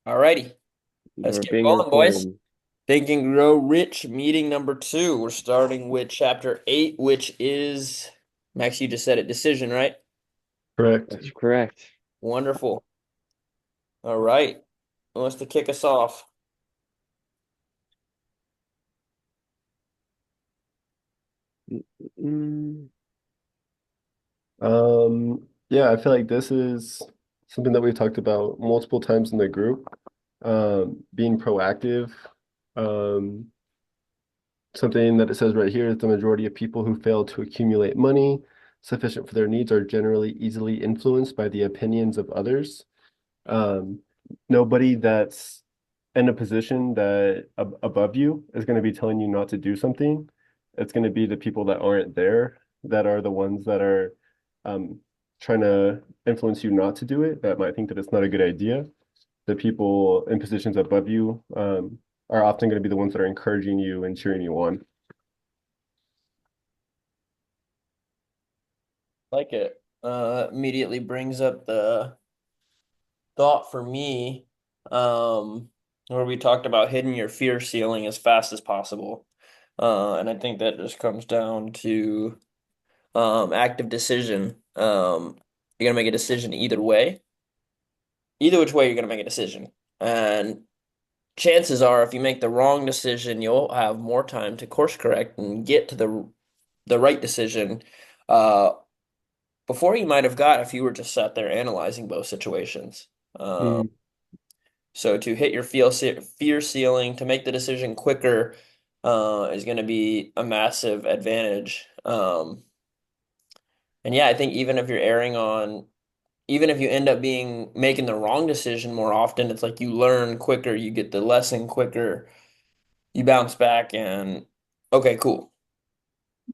Alrighty, let's We're get being rolling, boys. recorded. Think and Grow Rich meeting number two. We're starting with chapter 8, which is, Max, you just said it, decision, right? Correct. That's correct. Wonderful. All right. Who wants to kick us off? Mm, yeah, I feel like this is something that we've talked about multiple times in the group. Being proactive. Um, Something that it says right here is the majority of people who fail to accumulate money sufficient for their needs are generally easily influenced by the opinions of others. Um, Nobody that's in a position that above you is going to be telling you not to do something. It's going to be the people that aren't there that are the ones that are um, trying to influence you not to do it, that might think that it's not a good idea. The people in positions above you are often going to be the ones that are encouraging you and cheering you on. Like it. Immediately brings up the thought for me, where we talked about hitting your fear ceiling as fast as possible. And I think that just comes down to active decision. You're gonna make a decision either way. Either which way, you're gonna make a decision. And chances are, if you make the wrong decision, you'll have more time to course correct and get to the right decision uh, before you might have got if you were just sat there analyzing both situations. Mm, So to hit your fear ceiling, to make the decision quicker, is going to be a massive advantage. And yeah, I think even if you're erring on, even if you end up being making the wrong decision more often, it's like you learn quicker, you get the lesson quicker, you bounce back, and okay, cool.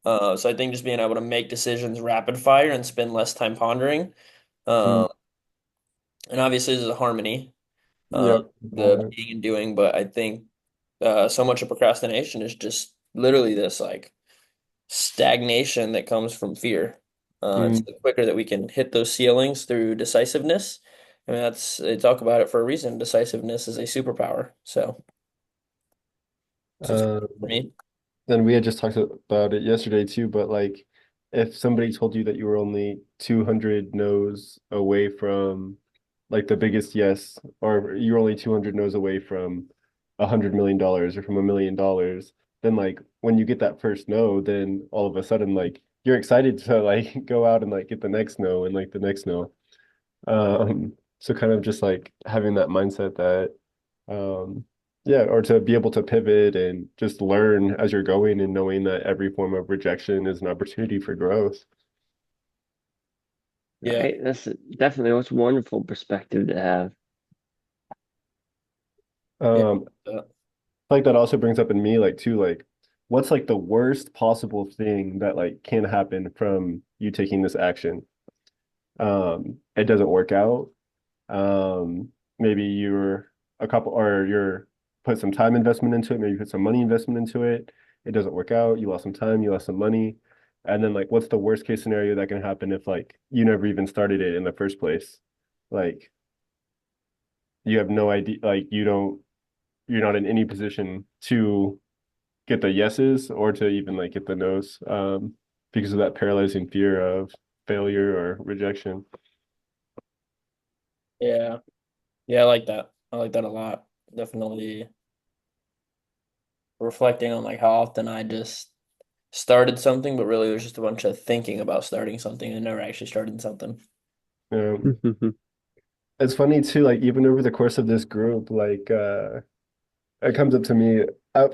So I think just being able to make decisions rapid fire and spend less time pondering. mm, Uh, and obviously, there's a harmony, uh, yep. the being and doing, but I think so much of procrastination is just literally this like stagnation that comes from fear. And so Mm, the quicker that we can hit those ceilings through decisiveness, I mean, they talk about it for a reason. Decisiveness is a superpower. So it's for um, me. and we had just talked about it yesterday too, but like if somebody told you that you were only 200 no's away from like the biggest yes, or you're only 200 no's away from $100 million or from $1 million, then like when you get that first no, then all of a sudden like you're excited to like go out and like get the next no and like the next no. So kind of just like having that mindset that yeah, or to be able to pivot and just learn as you're going and knowing that every form of rejection is an opportunity for growth. Yeah. Right. Definitely what's a wonderful perspective to have. Yeah. Um, Uh, like that also brings up in me like too, like what's like the worst possible thing that like can happen from you taking this action? It doesn't work out. Maybe you're a couple or you're put some time investment into it, maybe you put some money investment into it. It doesn't work out. You lost some time, you lost some money. And then like what's the worst case scenario that can happen if like you never even started it in the first place? Like you have no idea, like you're not in any position to get the yeses or to even like get the nos, because of that paralyzing fear of failure or rejection. yeah. Yeah, I like that. I like that a lot. Definitely reflecting on like how often I just started something, but really it was just a bunch of thinking about starting something and never actually started something. Um, it's funny too, like even over the course of this group, like it comes up to me.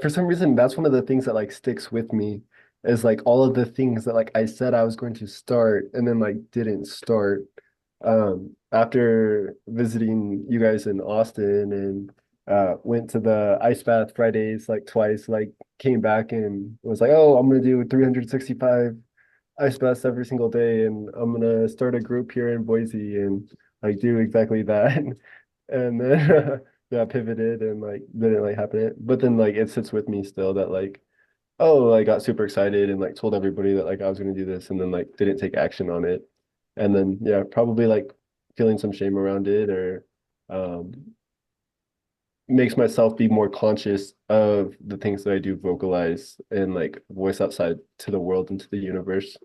For some reason, that's one of the things that like sticks with me is like all of the things that like I said I was going to start and then like didn't start. After visiting you guys in Austin and went to the ice bath Fridays like twice, like came back and was like, oh, I'm gonna do 365 ice baths every single day, and I'm gonna start a group here in Boise and like do exactly that. And then yeah, pivoted and like didn't like happen it. But then like it sits with me still that like, oh, I got super excited and like told everybody that like I was gonna do this and then like didn't take action on it. And then yeah, probably like feeling some shame around it or um makes myself be more conscious of the things that I do vocalize and like voice outside to the world and to the universe.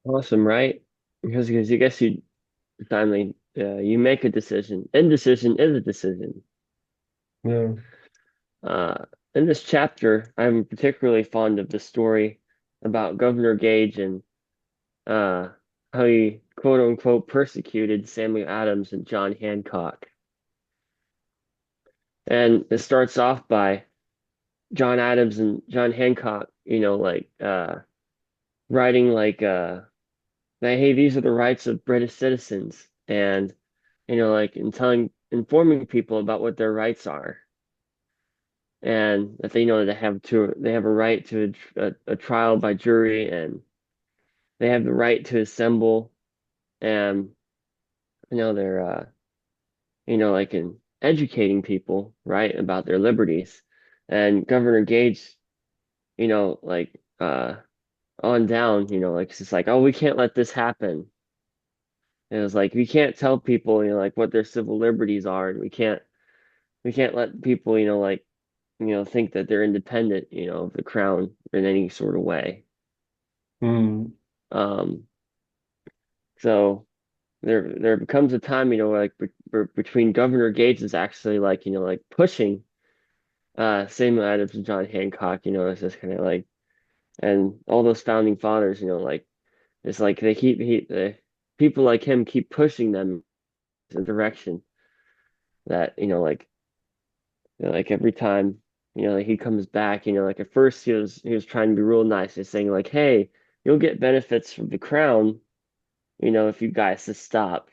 Awesome, right? Because I guess you finally you make a decision. Indecision is a decision. Yeah. Uh, in this chapter, I'm particularly fond of the story about Governor Gage and uh, how he quote unquote persecuted Samuel Adams and John Hancock. And it starts off by John Adams and John Hancock, writing that, hey, these are the rights of British citizens, and and informing people about what their rights are, and that they know they have a right to a trial by jury, and they have the right to assemble, and they're in educating people, right, about their liberties. And Governor Gage, you know like uh on down, it's just like, oh, we can't let this happen. And it was like, we can't tell people, like what their civil liberties are, and we can't let people, think that they're independent, of the crown in any sort of way. Mm. Um, so there becomes a time, between Governor Gates is actually pushing Samuel Adams and John Hancock, it's just kind of like, and all those founding fathers, it's like the people like him keep pushing them in a direction that, every time, like he comes back, like at first he was trying to be real nice. He's saying like, hey, you'll get benefits from the crown, if you guys just stop,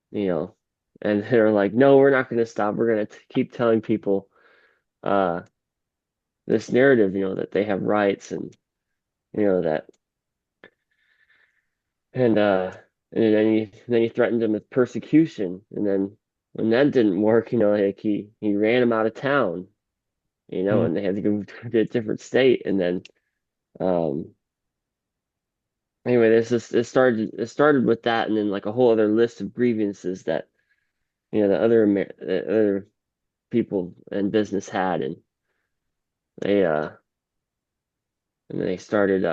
you know. And they're like, no, we're not going to stop. We're going to keep telling people uh this narrative, that they have rights, and that, and then he threatened them with persecution. And then when that didn't work, like he ran him out of town, Mm. and they had to go to a different state. And then um anyway, it started with that, and then like a whole other list of grievances that the other people and business had. And they they started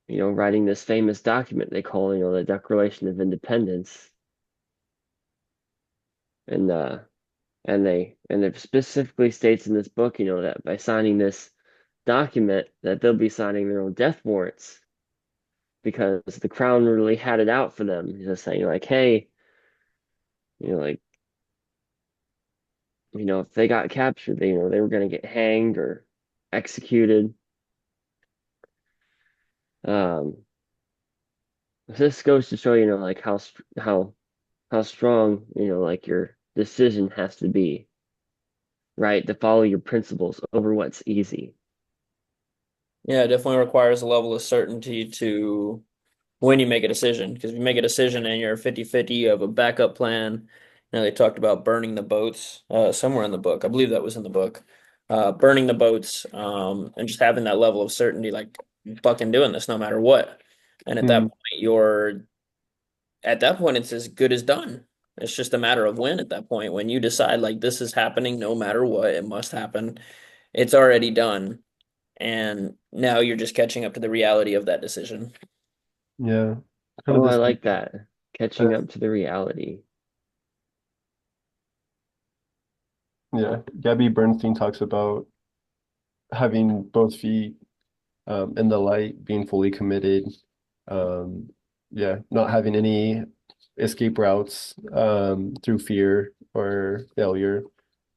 writing this famous document they call, the Declaration of Independence. And it specifically states in this book, that by signing this document, that they'll be signing their own death warrants, because the crown really had it out for them. He's just saying like, hey, you know, like, if they got captured, they were going to get hanged or executed. Um, this goes to show, like how strong, like your decision has to be, right? To follow your principles over what's easy. Yeah, it definitely requires a level of certainty to when you make a decision. Because if you make a decision and you're 50-50, you have a backup plan. They talked about burning the boats somewhere in the book. I believe that was in the book. Burning the boats, and just having that level of certainty, like fucking doing this no matter what. And Mm. at that point it's as good as done. It's just a matter of when at that point, when you decide like this is happening no matter what, it must happen. It's already done. And now you're just catching up to the reality of that decision. Yeah. Kind of Oh, I this, like that. Catching up to the reality. yeah. Gabby Bernstein talks about having both feet in the light, being fully committed. Um, yeah, not having any escape routes through fear or failure.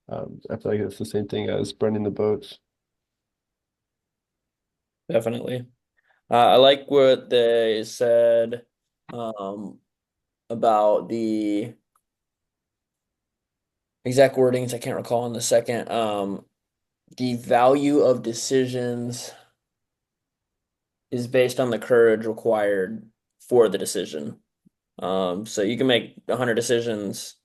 I feel like it's the same thing as burning the boats. Definitely. I like what they said um, about the exact wordings. I can't recall in the second. The value of decisions is based on the courage required for the decision. So you can make 100 decisions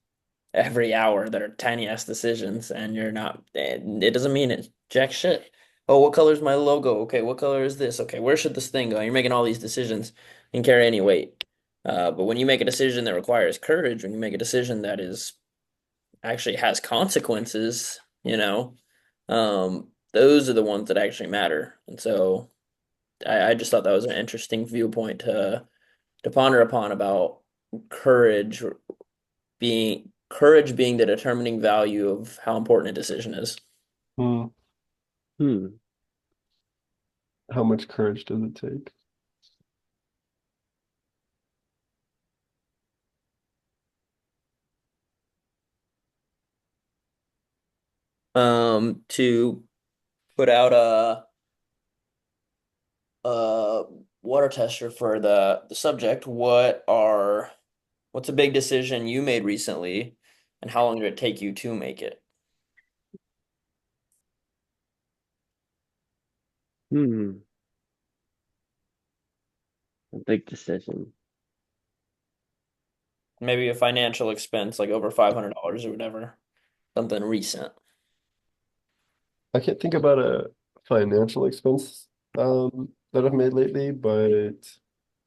every hour that are tiny ass decisions, and you're not, it doesn't mean it jack shit. Oh, what color is my logo? Okay, what color is this? Okay, where should this thing go? You're making all these decisions and carry any weight. But when you make a decision that requires courage, when you make a decision that is actually has consequences, those are the ones that actually matter. And so I just thought that was an interesting viewpoint to ponder upon about courage courage being the determining value of how important a decision is. Hmm. Hmm. How much courage does it take? To put out a water tester for the subject, what's a big decision you made recently, and how long did it take you to make it? Hmm. A big decision. Maybe a financial expense like over $500 or whatever, something recent. I can't think about a financial expense that I've made lately, but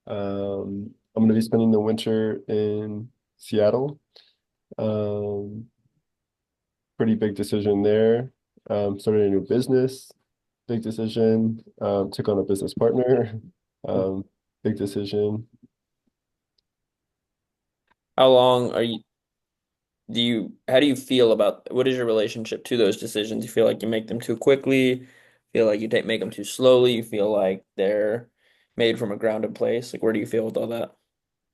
I'm gonna be spending the winter in Seattle. Um, Pretty big decision there. Started a new business, big decision. Took on a business partner, um, big decision. How long are you how do you feel about what is your relationship to those decisions? You feel like you make them too quickly, feel like you make them too slowly, you feel like they're made from a grounded place. Like where do you feel with all that?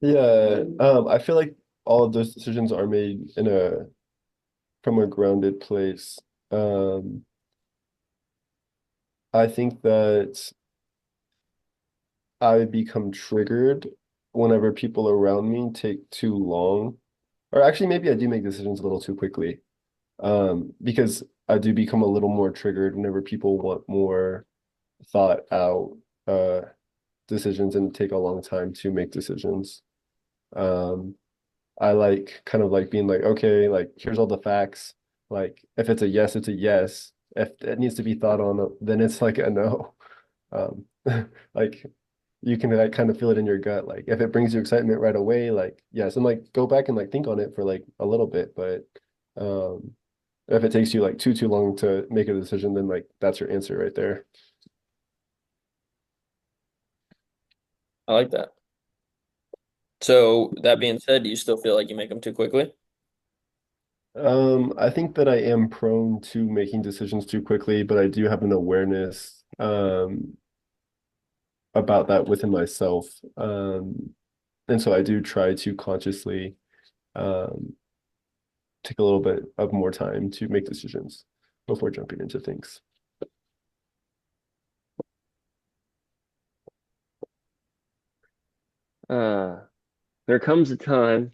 Yeah, I feel like all of those decisions are made in a from a grounded place. Um, I think that I become triggered whenever people around me take too long, or actually maybe I do make decisions a little too quickly. Because I do become a little more triggered whenever people want more thought out uh decisions and take a long time to make decisions. Um, I like kind of like being like, okay, like here's all the facts. Like if it's a yes, it's a yes. If it needs to be thought on, then it's like a no. Um, like you can like kind of feel it in your gut. Like if it brings you excitement right away, like yes, and like go back and like think on it for like a little bit. But um, if it takes you like too long to make a decision, then like that's your answer right there. I like that. So that being said, do you still feel like you make them too quickly? I think that I am prone to making decisions too quickly, but I do have an awareness about that within myself. And so I do try to consciously um take a little bit of more time to make decisions before jumping into things. Uh, there comes a time,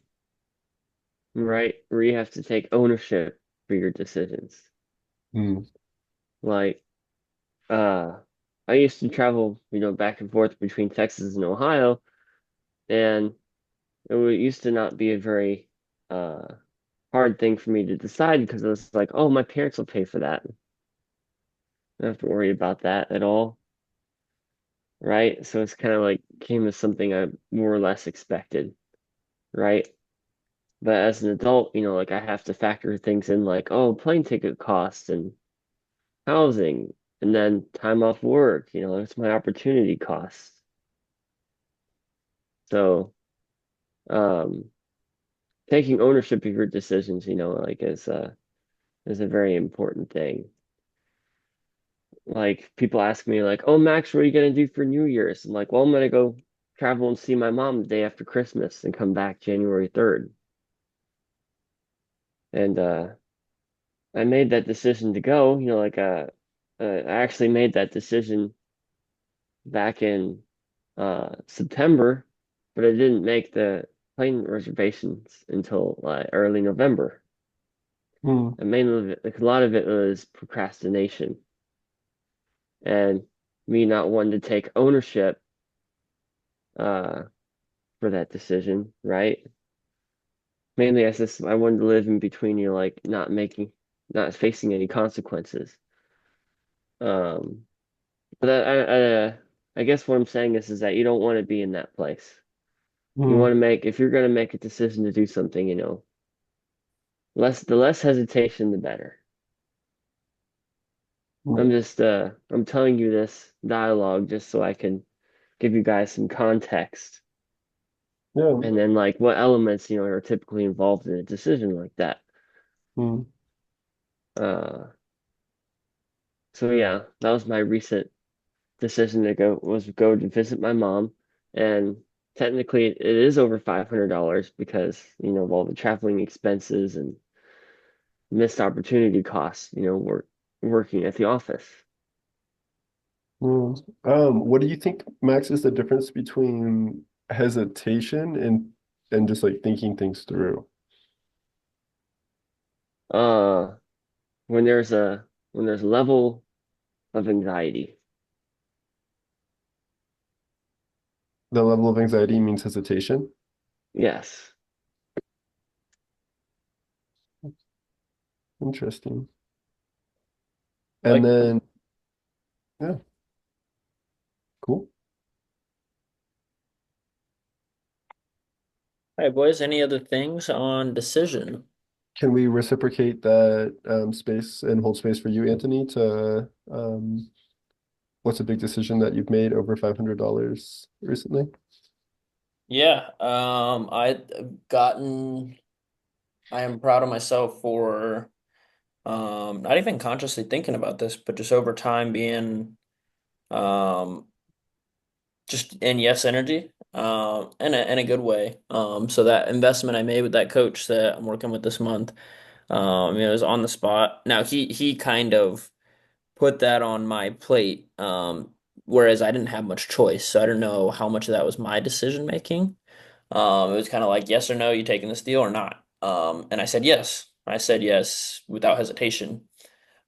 right, where you have to take ownership for your decisions. Mm, Like, uh, I used to travel, back and forth between Texas and Ohio, and used to not be a very uh hard thing for me to decide because I was like, oh, my parents will pay for that. I don't have to worry about that at all, right? So it's kind of like came as something I more or less expected, right? But as an adult, like I have to factor things in like, oh, plane ticket costs and housing, and then time off work, it's my opportunity costs. So, um, taking ownership of your decisions, like is a very important thing. Like people ask me like, "Oh, Max, what are you gonna do for New Year's?" I'm like, "Well, I'm gonna go travel and see my mom the day after Christmas and come back January 3rd." And I made that decision to go, I actually made that decision back in September, but I didn't make the plane reservations until early November. mm, And mainly of it, like a lot of it was procrastination and me not wanting to take ownership uh for that decision, right? Mainly as this I wanted to live in between, like not facing any consequences. Um but I guess what I'm saying is that you don't want to be in that place. You want Mm, to make, if you're going to make a decision to do something, the less hesitation, the better. mm, I'm telling you this dialogue just so I can give you guys some context yeah. and then like what elements, are typically involved in a decision like that. Mm, Uh, so yeah, that was my recent decision to go to visit my mom, and technically it is over $500 because of all the traveling expenses and missed opportunity costs, working at the office. mm. What do you think, Max, is the difference between hesitation and just like thinking things through? Uh, when there's a level of anxiety. The level of anxiety means hesitation. Yes. Interesting. And Like, then, yeah, cool. hey boys, any other things on decision? Can we reciprocate that space and hold space for you, Anthony, to what's a big decision that you've made over $500 recently? Yeah, I've gotten, I am proud of myself for not even consciously thinking about this, but just over time being um just in yes energy, in a good way. So that investment I made with that coach that I'm working with this month, it was on the spot. Now he kind of put that on my plate, whereas I didn't have much choice, so I don't know how much of that was my decision making. It was kind of like yes or no, you taking this deal or not? And I said yes. I said yes without hesitation.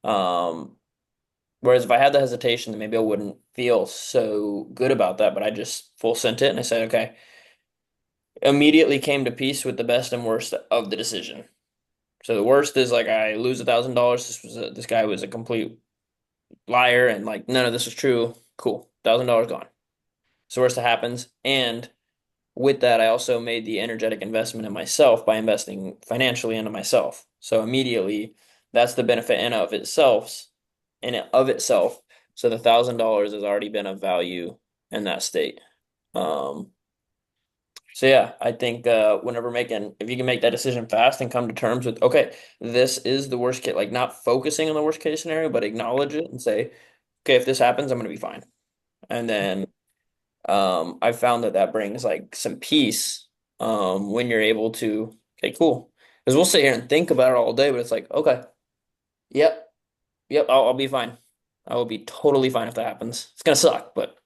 Um, Whereas if I had the hesitation, then maybe I wouldn't feel so good about that. But I just full sent it and I said, okay. Immediately came to peace with the best and worst of the decision. So the worst is like I lose $1,000. This guy was a complete liar and like none of this was true. Cool, $1,000 gone. So worst that happens. And with that, I also made the energetic investment in myself by investing financially into myself. So immediately, that's the benefit in of itself. So the $1,000 has already been of value in that state. Um, so yeah, I think whenever making, if you can make that decision fast and come to terms with, okay, this is the worst case, like not focusing on the worst case scenario, but acknowledge it and say, okay, if this happens, I'm going to be fine. And then I found that that brings like some peace when you're able to, okay, cool. Because we'll sit here and think about it all day, but it's like, okay, yep, yep, I'll be fine. I will be totally fine if that happens. It's gonna suck, but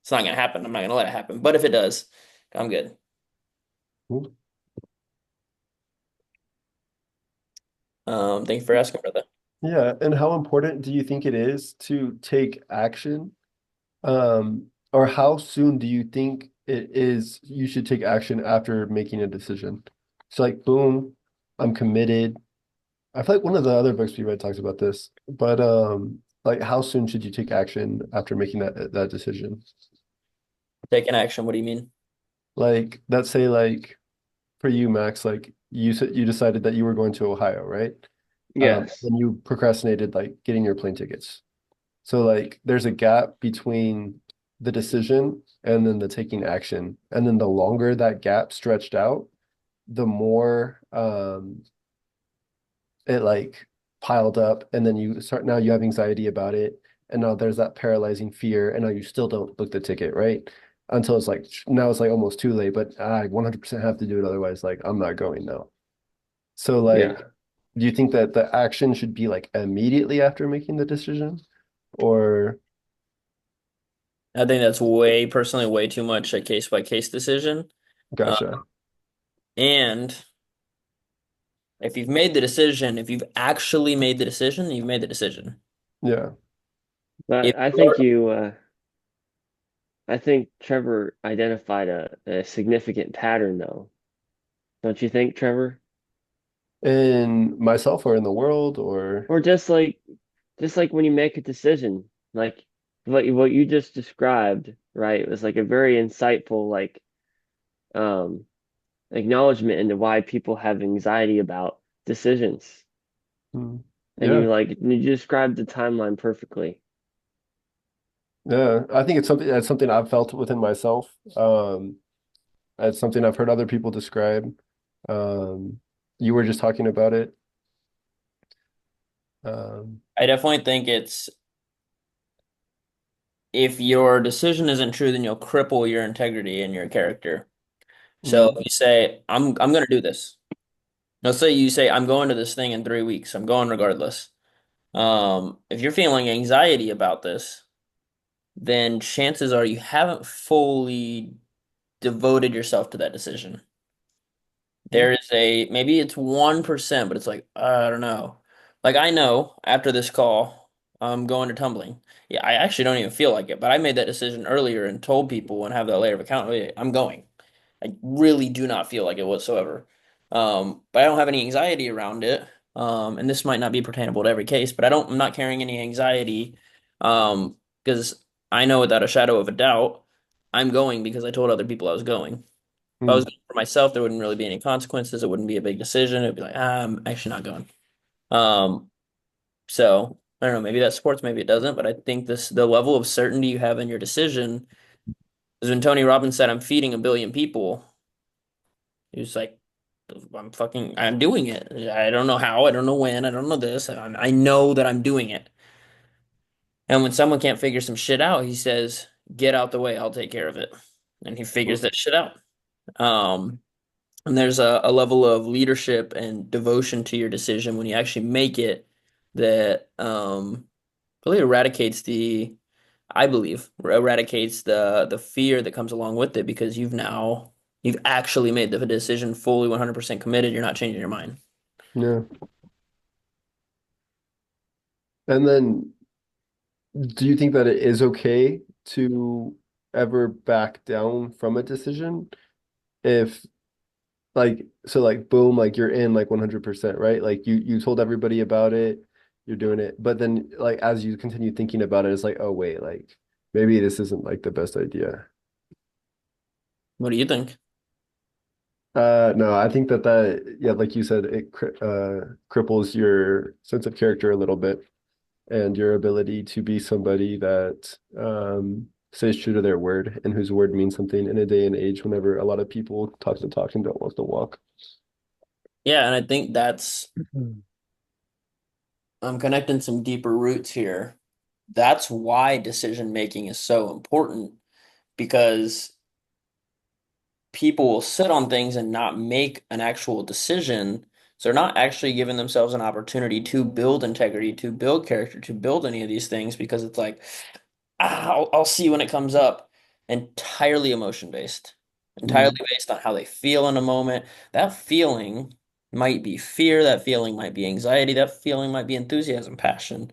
it's not gonna happen. I'm not gonna let it happen. But if it does, I'm good. Cool. Thank you for asking, brother. Yeah, and how important do you think it is to take action? Or how soon do you think it is you should take action after making a decision? So like, boom, I'm committed. I feel like one of the other books we read talks about this, but like how soon should you take action after making that decision? Taking action. What do you mean? Like, let's say like for you, Max, like you said you decided that you were going to Ohio, right? Yes. And you procrastinated like getting your plane tickets. So like there's a gap between the decision and then the taking action. And then the longer that gap stretched out, the more it like piled up, and then you start, now you have anxiety about it, and now there's that paralyzing fear, and now you still don't book the ticket, right? Until it's like now it's like almost too late, but I 100% have to do it, otherwise like I'm not going now. So like, Yeah. do you think that the action should be like immediately after making the decision, or I think that's way personally way too much a case by case decision. Uh, gotcha? and if you've made the decision, if you've actually made the decision, you've made the decision. Yeah. If But you're I think Trevor identified a significant pattern though. Don't you think, Trevor? In myself or in the world or Or just like when you make a decision, like what you just described, right? It was like a very insightful, like um, acknowledgement into why people have anxiety about decisions. Mm. And Yeah. you described the timeline perfectly. Yeah. I think it's something that's something I've felt within myself. It's something I've heard other people describe. Um, you were just talking about it. Um, I definitely think it's if your decision isn't true, then you'll cripple your integrity and your character. So mm, if you say, I'm gonna do this. Let's say you say, I'm going to this thing in 3 weeks. I'm going regardless. If you're feeling anxiety about this, then chances are you haven't fully devoted yourself to that decision. There is a maybe it's 1%, but it's like I don't know. Like I know after this call, I'm going to tumbling. Yeah, I actually don't even feel like it, but I made that decision earlier and told people and have that layer of accountability. I'm going. I really do not feel like it whatsoever. But I don't have any anxiety around it. And this might not be pertainable to every case, but I'm not carrying any anxiety. Because I know without a shadow of a doubt, I'm going because I told other people I was going. If I was mm, going for myself, there wouldn't really be any consequences. It wouldn't be a big decision. It'd be like, I'm actually not going. Um, so I don't know, maybe that supports, maybe it doesn't, but I think the level of certainty you have in your decision is when Tony Robbins said, I'm feeding 1 billion people. He was like, I'm doing it. I don't know how, I don't know when, I don't know this. I know that I'm doing it. And when someone can't figure some shit out, he says, get out the way, I'll take care of it. And he figures mm, that shit out. Um, And there's a level of leadership and devotion to your decision when you actually make it that really eradicates I believe, eradicates the fear that comes along with it because you've actually made the decision fully 100% committed. You're not changing your mind. yeah. And then do you think that it is okay to ever back down from a decision if like boom, like you're in like 100%, right? Like you told everybody about it, you're doing it. But then like as you continue thinking about it, it's like, oh wait, like maybe this isn't like the best idea. What do you think? No, I think that yeah, like you said, it cripples your sense of character a little bit and your ability to be somebody that stays true to their word and whose word means something in a day and age whenever a lot of people talk the talk and don't walk the walk. Yeah, and I think that's Mhm. I'm connecting some deeper roots here. That's why decision making is so important because people will sit on things and not make an actual decision. So they're not actually giving themselves an opportunity to build integrity, to build character, to build any of these things because it's like, I'll see when it comes up. Entirely emotion based, entirely Mm, based on how they feel in a moment. That feeling might be fear, that feeling might be anxiety, that feeling might be enthusiasm, passion.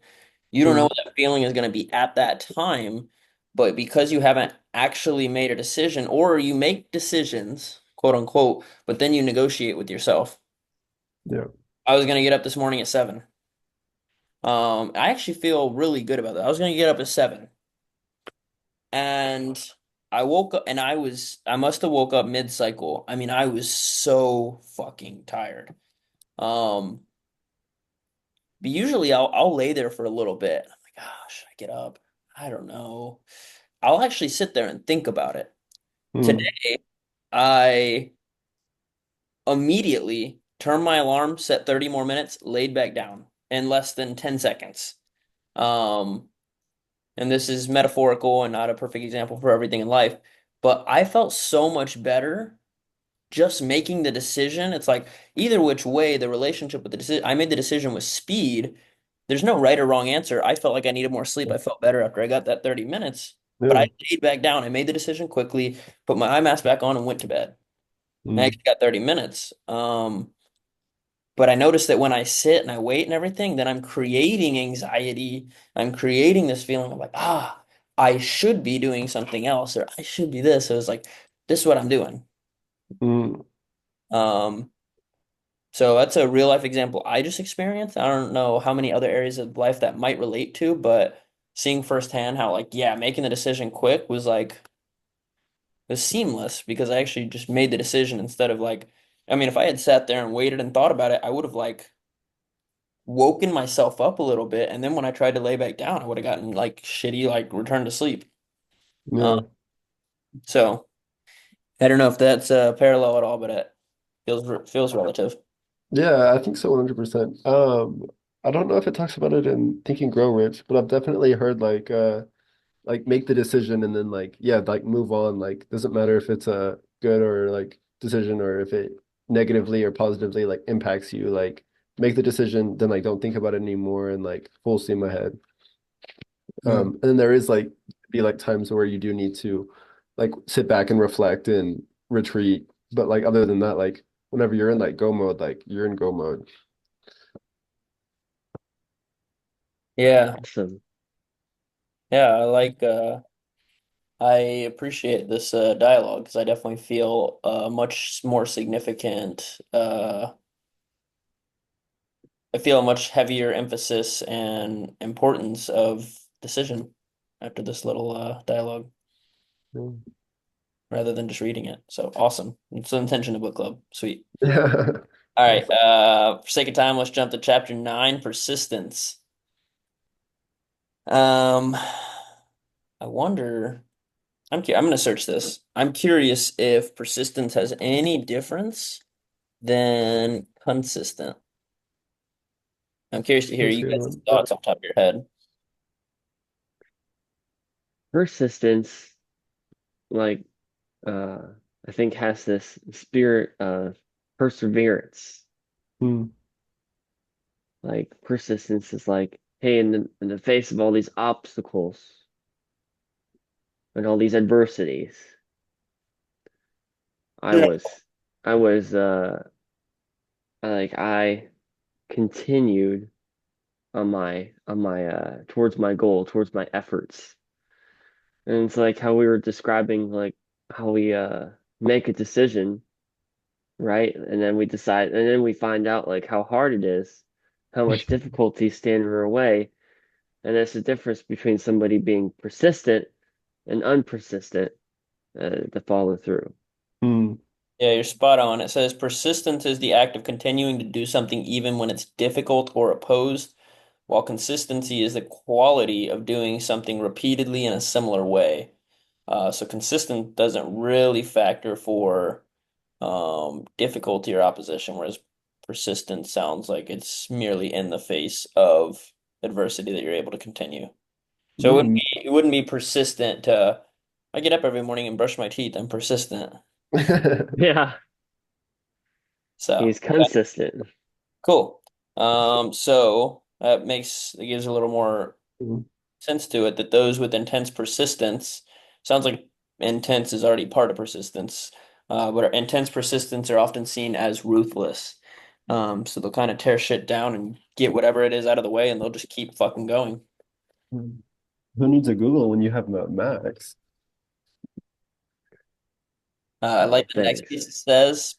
You don't know mm, what that feeling is going to be at that time, but because you haven't actually made a decision, or you make decisions, quote unquote, but then you negotiate with yourself. yeah. I was going to get up this morning at 7. I actually feel really good about that. I was going to get up at 7, and I woke up, and I must have woke up mid-cycle. I mean, I was so fucking tired. Um, but usually I'll lay there for a little bit. I'm like, oh, should I get up? I don't know. I'll actually sit there and think about it. Mm, Today, I immediately turned my alarm, set 30 more minutes, laid back down in less than 10 seconds. Um, and this is metaphorical and not a perfect example for everything in life, but I felt so much better just making the decision. It's like either which way, the relationship with the decision, I made the decision with speed. There's no right or wrong answer. I felt like I needed more sleep. I felt better after I got that 30 minutes, but I yeah. laid back down. I made the decision quickly, put my eye mask back on, and went to bed. I Mm, actually got 30 minutes. But I noticed that when I sit and I wait and everything, then I'm creating anxiety. I'm creating this feeling of like, I should be doing something else, or I should be this. So it's like, this is what I'm doing. mm, Um, so that's a real life example I just experienced. I don't know how many other areas of life that might relate to, but seeing firsthand how, like, yeah, making the decision quick was like was seamless because I actually just made the decision instead of like, I mean, if I had sat there and waited and thought about it, I would have like woken myself up a little bit, and then when I tried to lay back down, I would have gotten like shitty like return to sleep. Uh, Yeah. so I don't know if that's parallel at all, but it feels relative. Yeah, I think so 100%. I don't know if it talks about it in Think and Grow Rich, but I've definitely heard like make the decision and then like yeah, like move on. Like doesn't matter if it's a good or like decision or if it negatively or positively like impacts you, like make the decision, then like don't think about it anymore and like full steam ahead. Mm. And then there is like be like times where you do need to like sit back and reflect and retreat. But like other than that, like whenever you're in like go mode, like you're in go mode. Yeah, Awesome. yeah, I appreciate this dialogue because I definitely feel much more significant. I feel a much heavier emphasis and importance of decision after this little dialogue rather than just reading it. So awesome. It's the intention of book club. Sweet. Yeah. All right. Awesome. For sake of time, let's jump to chapter 9, persistence. Um, I wonder. I'm going to search this. I'm curious if persistence has any difference than consistent. I'm curious to hear That's a you good guys' one. thoughts off the top of your head. Persistence, like, uh, I think has this spirit of perseverance. Hmm. Like persistence is like, hey, in the face of all these obstacles and all these adversities, I Yeah. was, I was, I continued on my towards my goal, towards my efforts. And it's like how we were describing like how we make a decision, right? And then we decide and then we find out like how hard it is, how much difficulty stand in our way. And there's a difference between somebody being persistent and unpersistent to follow through. Hmm. Yeah, you're spot on. It says persistence is the act of continuing to do something even when it's difficult or opposed, while consistency is the quality of doing something repeatedly in a similar way. So consistent doesn't really factor for difficulty or opposition, whereas persistent sounds like it's merely in the face of adversity that you're able to continue. So Hmm. it wouldn't be persistent to I get up every morning and brush my teeth. I'm persistent. Yeah, So he's consistent. cool. So that it gives a little more sense to it that those with intense persistence sounds like intense is already part of persistence. But intense persistence are often seen as ruthless. So they'll kind of tear shit down and get whatever it is out of the way, and they'll just keep fucking going. Who needs a Google when you have Max? I like the next Thanks. piece it says,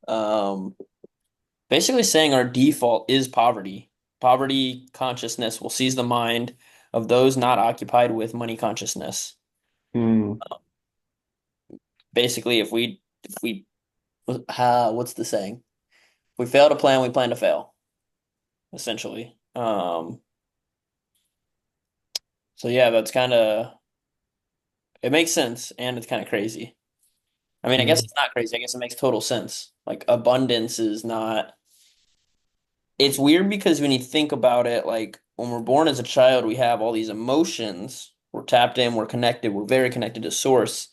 um, basically saying our default is poverty. Poverty consciousness will seize the mind of those not occupied with money consciousness. Hmm. Basically, if we what's the saying? If we fail to plan, we plan to fail, essentially. So yeah, that's kind of it makes sense and it's kind of crazy. I mean, I guess Hmm. it's not crazy. I guess it makes total sense. Like abundance is not it's weird because when you think about it, like when we're born as a child, we have all these emotions. We're tapped in, we're connected, we're very connected to source.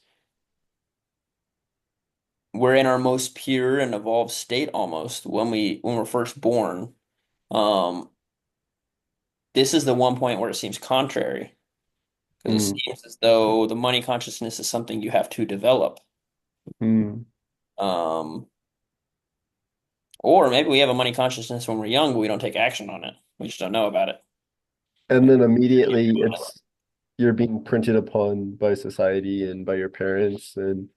We're in our most pure and evolved state almost when we're first born. Um, this is the one point where it seems contrary because it Hmm. seems as though the money consciousness is something you have to develop. Hmm. Um, or maybe we have a money consciousness when we're young, but we don't take action on it. We just don't know about it. And then immediately you're being printed upon by society and by your parents and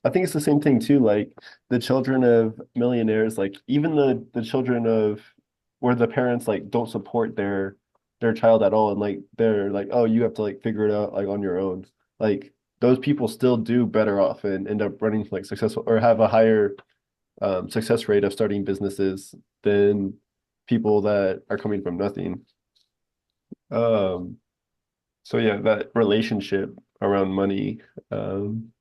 I think it's the same thing too, like the children of millionaires, like even the children of where the parents like don't support their child at all and like they're like, oh, you have to like figure it out like on your own. Like those people still do better off and end up running like successful or have a higher success rate of starting businesses than people that are coming from nothing. Um, so yeah, that relationship around money, um,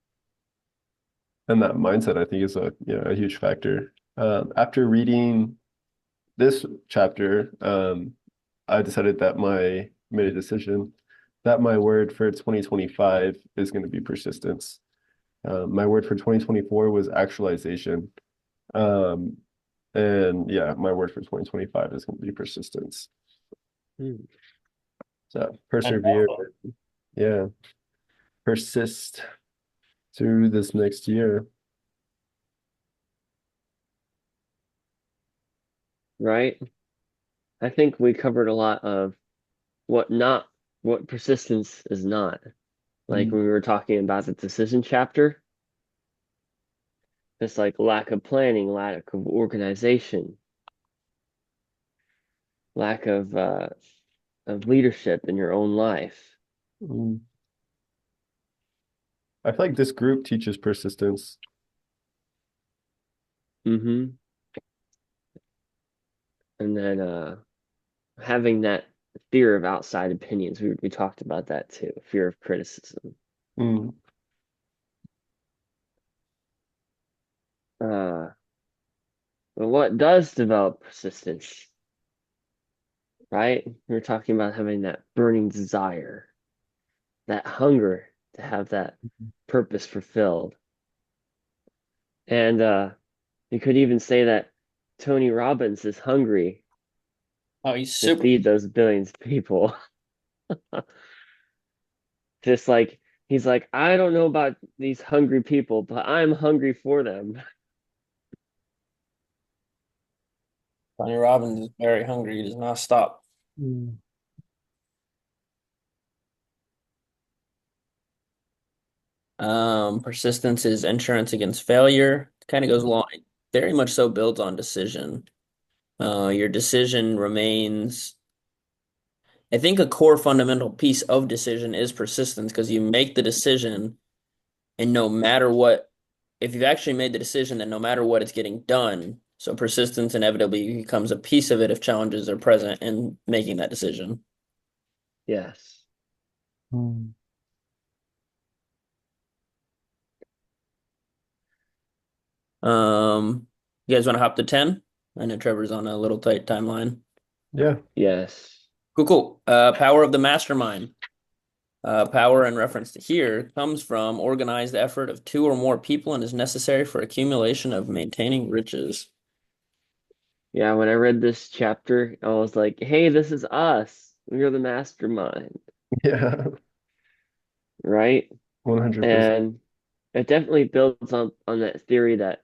and that mindset, I think is a huge factor. After reading this chapter, I decided that my made a decision that my word for 2025 is going to be persistence. My word for 2024 was actualization. Um, and yeah, my word for 2025 is going to be persistence. Hmm. So And persevere, yeah, persist through this next year. Right? I think we covered a lot of what not what persistence is not. Like Mm, when we were talking about the decision chapter, it's like lack of planning, lack of organization, lack of leadership in your own life. mm. I feel like this group teaches persistence. Hmm. And then having that fear of outside opinions. We talked about that too, fear of criticism. Mm, Uh, but what does develop persistence, right? We were talking about having that burning desire, that hunger to have that purpose fulfilled. And you could even say that Tony Robbins is hungry oh, he's to super. feed those billions of people. Just like he's like, I don't know about these hungry people, but I'm hungry for them. Tony Robbins is very hungry. He does not stop. mm, Persistence is insurance against failure. Kind of goes along, very much so builds on decision. Your decision remains, I think a core fundamental piece of decision is persistence because you make the decision and no matter what, if you've actually made the decision, then no matter what, it's getting done. So persistence inevitably becomes a piece of it if challenges are present in making that decision. Yes. mm. You guys want to hop to 10? I know Trevor's on a little tight timeline. Yeah. Yes. Cool, cool. Power of the mastermind. Power in reference to here comes from organized effort of two or more people and is necessary for accumulation of maintaining riches. Yeah, when I read this chapter, I was like, hey, this is us. We're the mastermind, Yeah. right? 100%. And it definitely builds on that theory that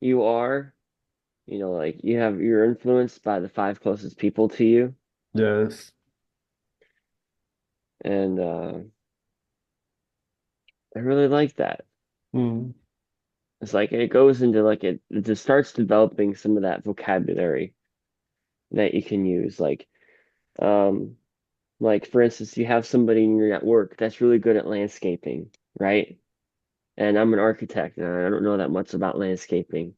you are, like you're influenced by the five closest people to you. Yes. And I really like that. Mm, It's like it goes into like it just starts developing some of that vocabulary that you can use. Um, like for instance, you have somebody in your network that's really good at landscaping, right? And I'm an architect and I don't know that much about landscaping.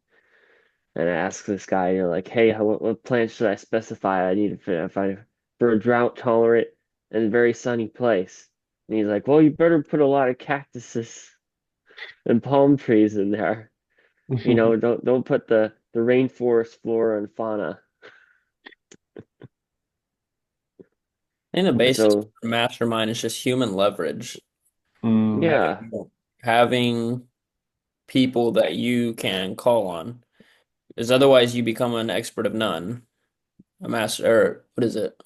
And I ask this guy, like, hey, what plants should I specify? I need for a drought tolerant and very sunny place. And he's like, well, you better put a lot of cactuses and palm trees in there. Don't put the rainforest flora and fauna. I think the basis So for mastermind is just human leverage. mm, yeah, Having people that you can call on. Because otherwise you become an expert of none. A master, or what is it?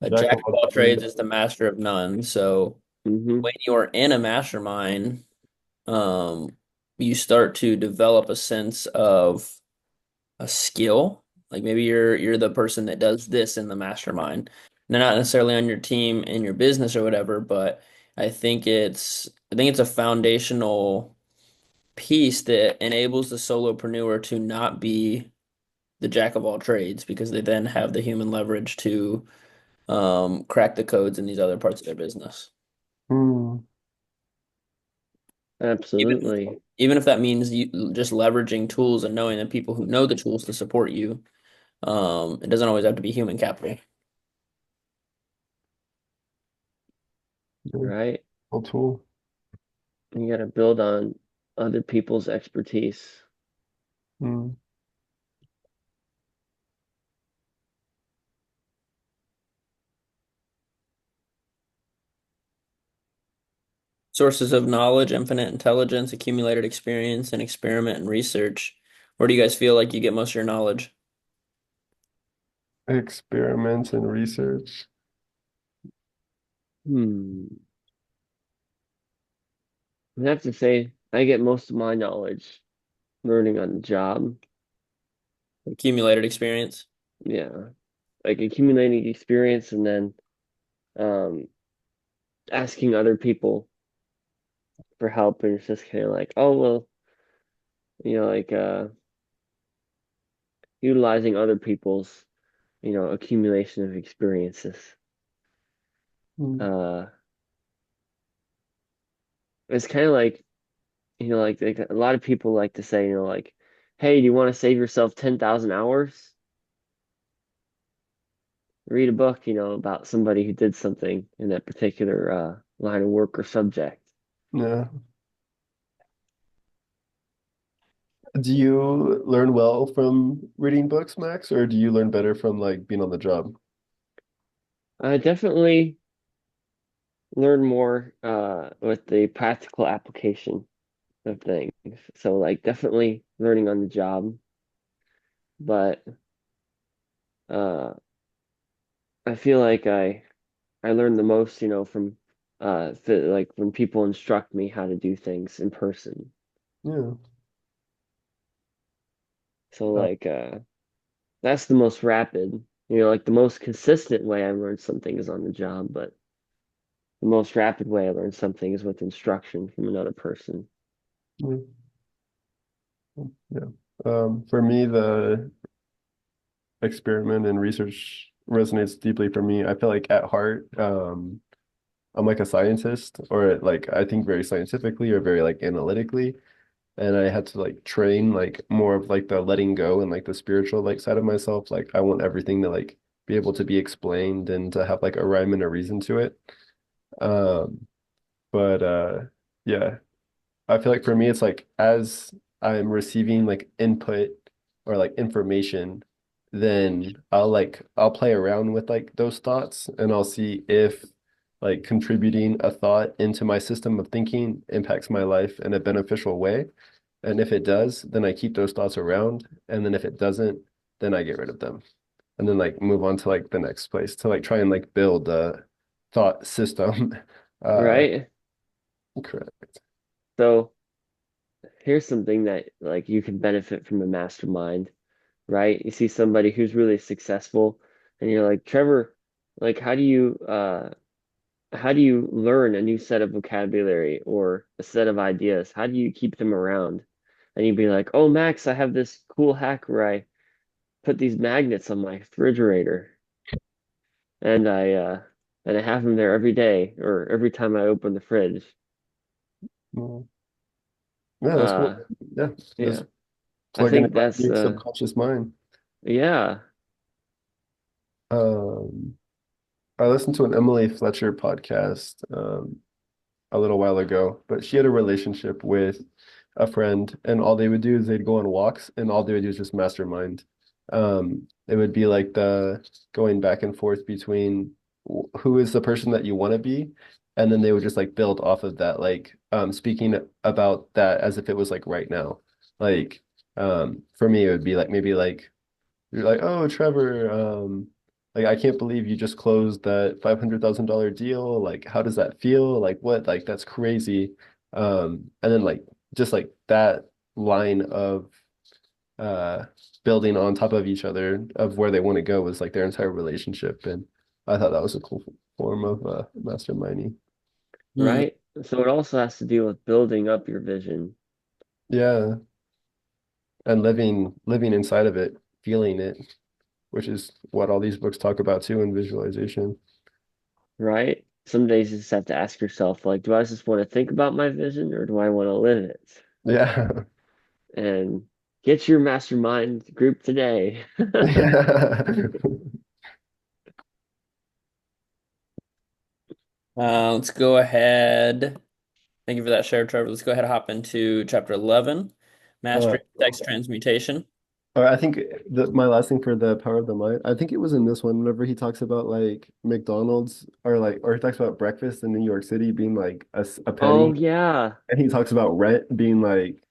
A Jack jack of of all all trades. trades is the master of none. So hmm when you're in a mastermind, um, you start to develop a sense of a skill. Like maybe you're the person that does this in the mastermind. They're not necessarily on your team in your business or whatever, but I think it's a foundational piece that enables the solopreneur to not be the jack of all trades because they then have the human leverage to crack the codes in these other parts of their business. Mm. Even Absolutely. even if that means you just leveraging tools and knowing the people who know the tools to support you. It doesn't always have to be human capital. Yeah, Right? cool tool. You got to build on other people's expertise. Mm. Sources of knowledge, infinite intelligence, accumulated experience, and experiment and research. Where do you guys feel like you get most of your knowledge? Experiments and research. Hmm. I have to say, I get most of my knowledge learning on the job. Accumulated experience. Yeah. Like accumulating experience and then um asking other people for help, and it's just kind of like, oh well, like utilizing other people's, accumulation of experiences. Mm. Uh it's kind of like, like a lot of people like to say, like, hey, do you want to save yourself 10,000 hours? Read a book, about somebody who did something in that particular line of work or subject. Yeah. Do you learn well from reading books, Max, or do you learn better from like being on the job? I definitely learn more with the practical application of things. So like definitely learning on the job, but uh I feel like I learn the most, from like when people instruct me how to do things in person. Yeah. So Uh, like that's the most rapid, like the most consistent way I learn something is on the job, but the most rapid way I learn something is with instruction from another person. yeah. Yeah. For me, the experiment and research resonates deeply for me. I feel like at heart, I'm like a scientist, or like I think very scientifically or very like analytically. And I had to like train like more of like the letting go and like the spiritual like side of myself. Like I want everything to like be able to be explained and to have like a rhyme and a reason to it. Um, but yeah, I feel like for me it's like as I'm receiving like input or like information, then I'll play around with like those thoughts and I'll see if like contributing a thought into my system of thinking impacts my life in a beneficial way. And if it does, then I keep those thoughts around. And then if it doesn't, then I get rid of them. And then like move on to like the next place to like try and like build a thought system. Uh, Right? correct. So here's something that like you can benefit from a mastermind, right? You see somebody who's really successful and you're like, Trevor, like how do you learn a new set of vocabulary or a set of ideas? How do you keep them around? And you'd be like, oh, Max, I have this cool hack where I put these magnets on my refrigerator and I have them there every day or every time I open the fridge. Well, yeah, that's cool. Uh, Yeah, yeah, just I plugging it think right that's in your subconscious mind. yeah, Um, I listened to an Emily Fletcher podcast a little while ago, but she had a relationship with a friend, and all they would do is they'd go on walks, and all they would do is just mastermind. It would be like the going back and forth between who is the person that you want to be, and then they would just like build off of that, like speaking about that as if it was like right now. Like for me, it would be like maybe like you're like, oh, Trevor, like I can't believe you just closed that $500,000 deal. Like, how does that feel? Like, what? Like, that's crazy. And then like just like that line of uh building on top of each other of where they want to go was like their entire relationship. And I thought that was a cool form of masterminding. Hmm. right. So it also has to do with building up your vision, Yeah. And living inside of it, feeling it, which is what all these books talk about too in visualization. right? some days you just have to ask yourself, like, do I just want to think about my vision or do I want to live it? Yeah. And get your mastermind group today. Yeah. Let's go ahead. Thank you for that share, Trevor. Let's go ahead and hop into chapter 11, Uh, Mastery of Text Transmutation. I think my last thing for the power of the mind, I think it was in this one, whenever he talks about like McDonald's or he talks about breakfast in New York City being like a Oh penny, yeah. and he talks about rent being like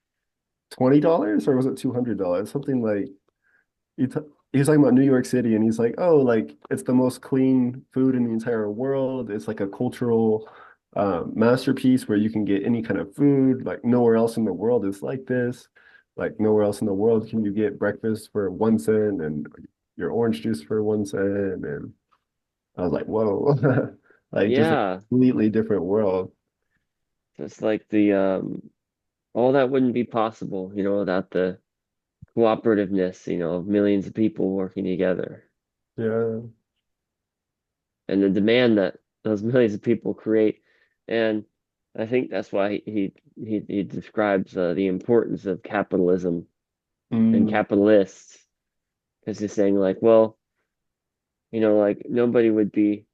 $20 or was it $200? Something like he t he's talking about New York City and he's like, oh, like it's the most clean food in the entire world. It's like a cultural masterpiece where you can get any kind of food. Like nowhere else in the world is like this. Like nowhere else in the world can you get breakfast for 1 cent and your orange juice for 1 cent. And I was like, whoa, like just a Yeah. completely different world. It's like the all that wouldn't be possible, without the cooperativeness, of millions of people working together. Yeah. And the demand that those millions of people create. And I think that's why he describes the importance of capitalism and Mm, capitalists, because he's saying like, well, like nobody would be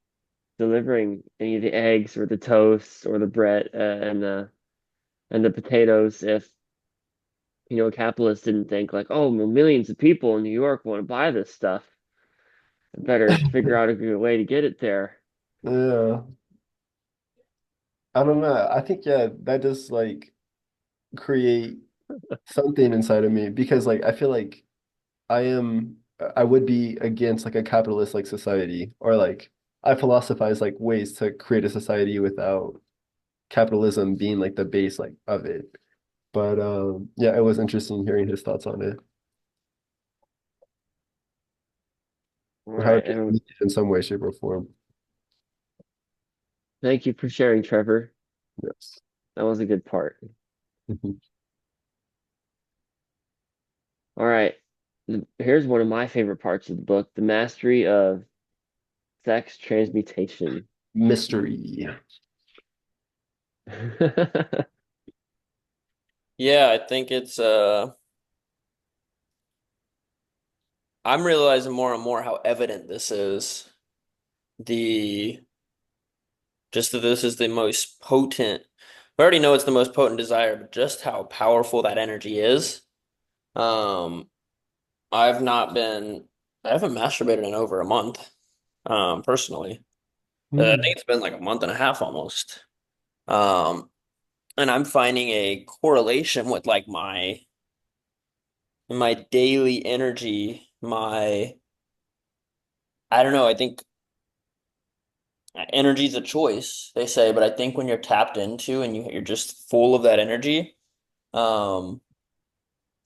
delivering any of the eggs or the toast or the bread and the potatoes if capitalists didn't think like, oh, well, millions of people in New York want to buy this stuff. I better figure out a good way to get it there. yeah. I don't know. I think, yeah, that does like create something inside of me because like I feel like I would be against like a capitalist like society or like I philosophize like ways to create a society without capitalism being like the base like of it. But yeah, it was interesting hearing his thoughts on it. All Or how right, it and is in some way, shape, or form. thank you for sharing, Trevor. Yes. That was a good part. All right. Here's one of my favorite parts of the book, the mastery of sex transmutation. Mystery. Yeah, I think it's I'm realizing more and more how evident this is. The Just that this is the most potent. We already know it's the most potent desire, but just how powerful that energy is. Um, I've not been, I haven't masturbated in over a month, personally. I Hmm. think it's been like a month and a half almost. Um, and I'm finding a correlation with like my daily energy, I don't know, I think energy is a choice, they say, but I think when you're tapped into and you're just full of that energy, um,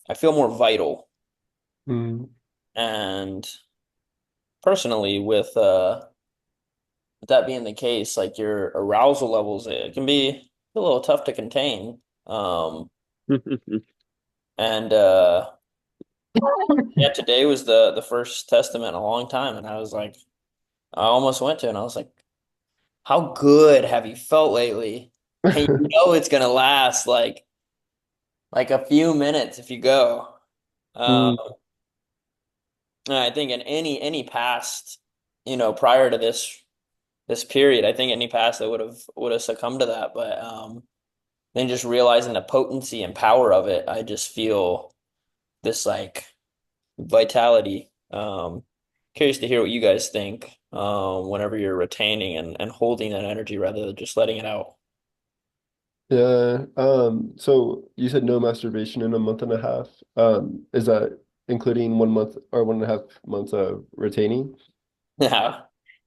I feel more vital. Hmm. And personally, with that being the case, like your arousal levels, it can be a little tough to contain. And yeah, today was the first testament in a long time, and I was like, I almost went to, and I was like, how good have you felt lately? And you know it's gonna last like a few minutes if you go. Um, Hmm. and I think in any past, prior to this period, I think any past that would have succumbed to that. But then just realizing the potency and power of it, I just feel this like vitality. Curious to hear what you guys think whenever you're retaining and holding that energy rather than just letting it out. Yeah. So you said no masturbation in a month and a half. Is that including 1 month or 1.5 months of retaining? Yeah.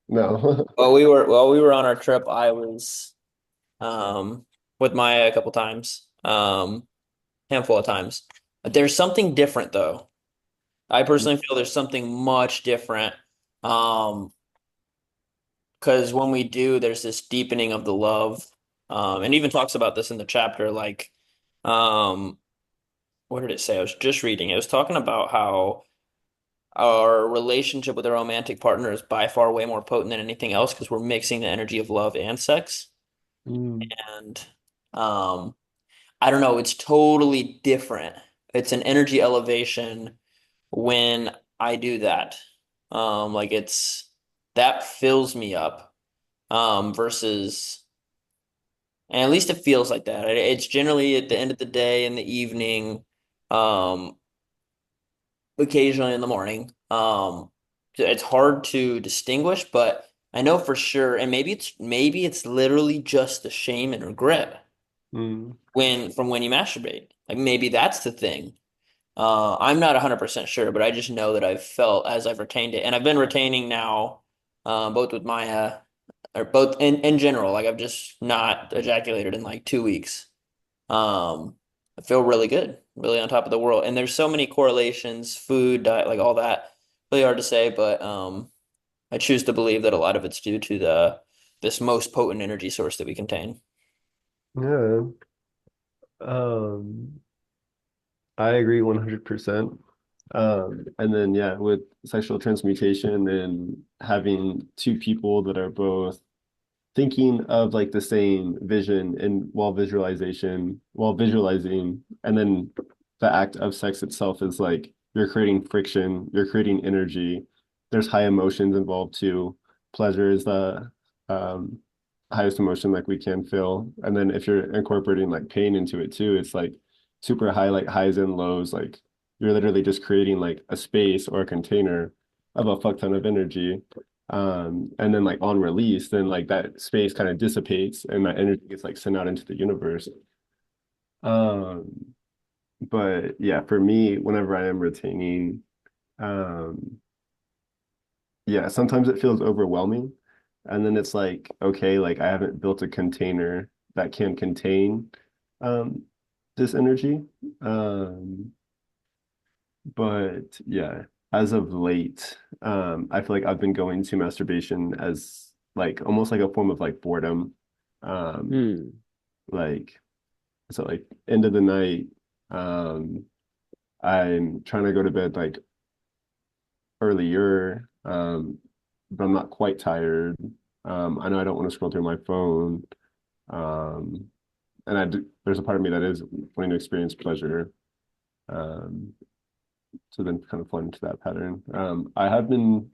No. While we were on our trip, I was with Maya a couple times, handful of times. There's something different though. I personally feel there's something much different. Um, because when we do, there's this deepening of the love. And even talks about this in the chapter, like, um, what did it say? I was just reading. It was talking about how our relationship with a romantic partner is by far way more potent than anything else because we're mixing the energy of love and sex. Mm, And um, I don't know, it's totally different. It's an energy elevation when I do that. Like it's that fills me up. Versus, and at least it feels like that. It's generally at the end of the day in the evening, um, occasionally in the morning. It's hard to distinguish, but I know for sure, and maybe it's literally just the shame and regret mm, when you masturbate. Like maybe that's the thing. I'm not 100% sure, but I just know that I've felt as I've retained it, and I've been retaining now, both with Maya or both in general. Like I've just not ejaculated in like 2 weeks. I feel really good, really on top of the world. And there's so many correlations, food, diet, like all that. Really hard to say, but I choose to believe that a lot of it's due to the this most potent energy source that we contain. yeah. Um, I agree 100%. And then yeah, with sexual transmutation and having two people that are both thinking of like the same vision and while visualizing, and then the act of sex itself is like you're creating friction, you're creating energy. There's high emotions involved too. Pleasure is the um highest emotion like we can feel. And then if you're incorporating like pain into it too, it's like super high, like highs and lows. Like you're literally just creating like a space or a container of a fuck ton of energy. And then like on release, then like that space kind of dissipates and that energy gets like sent out into the universe. Um, but yeah, for me, whenever I am retaining, um, yeah, sometimes it feels overwhelming. And then it's like, okay, like I haven't built a container that can contain um this energy. Um, but yeah, as of late, I feel like I've been going to masturbation as like almost like a form of like boredom. Um, Hmm. like so like end of the night, I'm trying to go to bed like earlier, but I'm not quite tired. I know I don't want to scroll through my phone. Um, and there's a part of me that is wanting to experience pleasure. Um, so then kind of fall into that pattern. I have been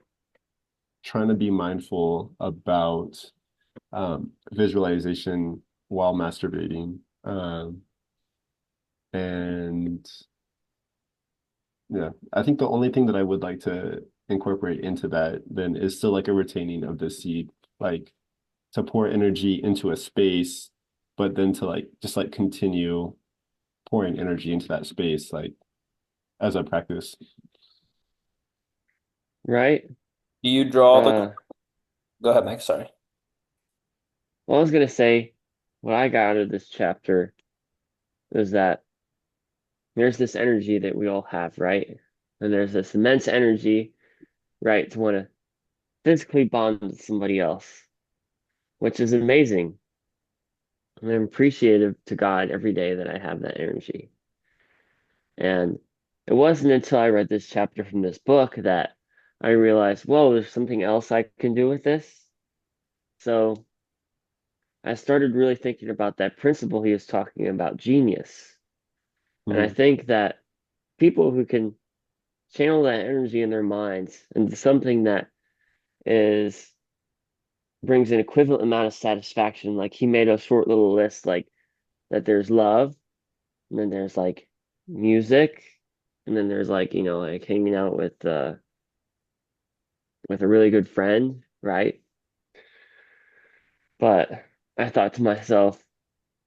trying to be mindful about visualization while masturbating. And yeah, I think the only thing that I would like to incorporate into that then is still like a retaining of the seed, like to pour energy into a space, but then to like just like continue pouring energy into that space, like as a practice. Right? Do you draw the? Uh, Go ahead, Mike. Sorry. well, I was gonna say what I got out of this chapter is that there's this energy that we all have, right? And there's this immense energy, right, to want to physically bond with somebody else, which is amazing. And I'm appreciative to God every day that I have that energy. And it wasn't until I read this chapter from this book that I realized, whoa, there's something else I can do with this. So I started really thinking about that principle he was talking about, genius. And I Mm, think that people who can channel that energy in their minds into something that is brings an equivalent amount of satisfaction. Like he made a short little list, like that there's love, and then there's like music, and then there's like, like hanging out with a really good friend, right? But I thought to myself,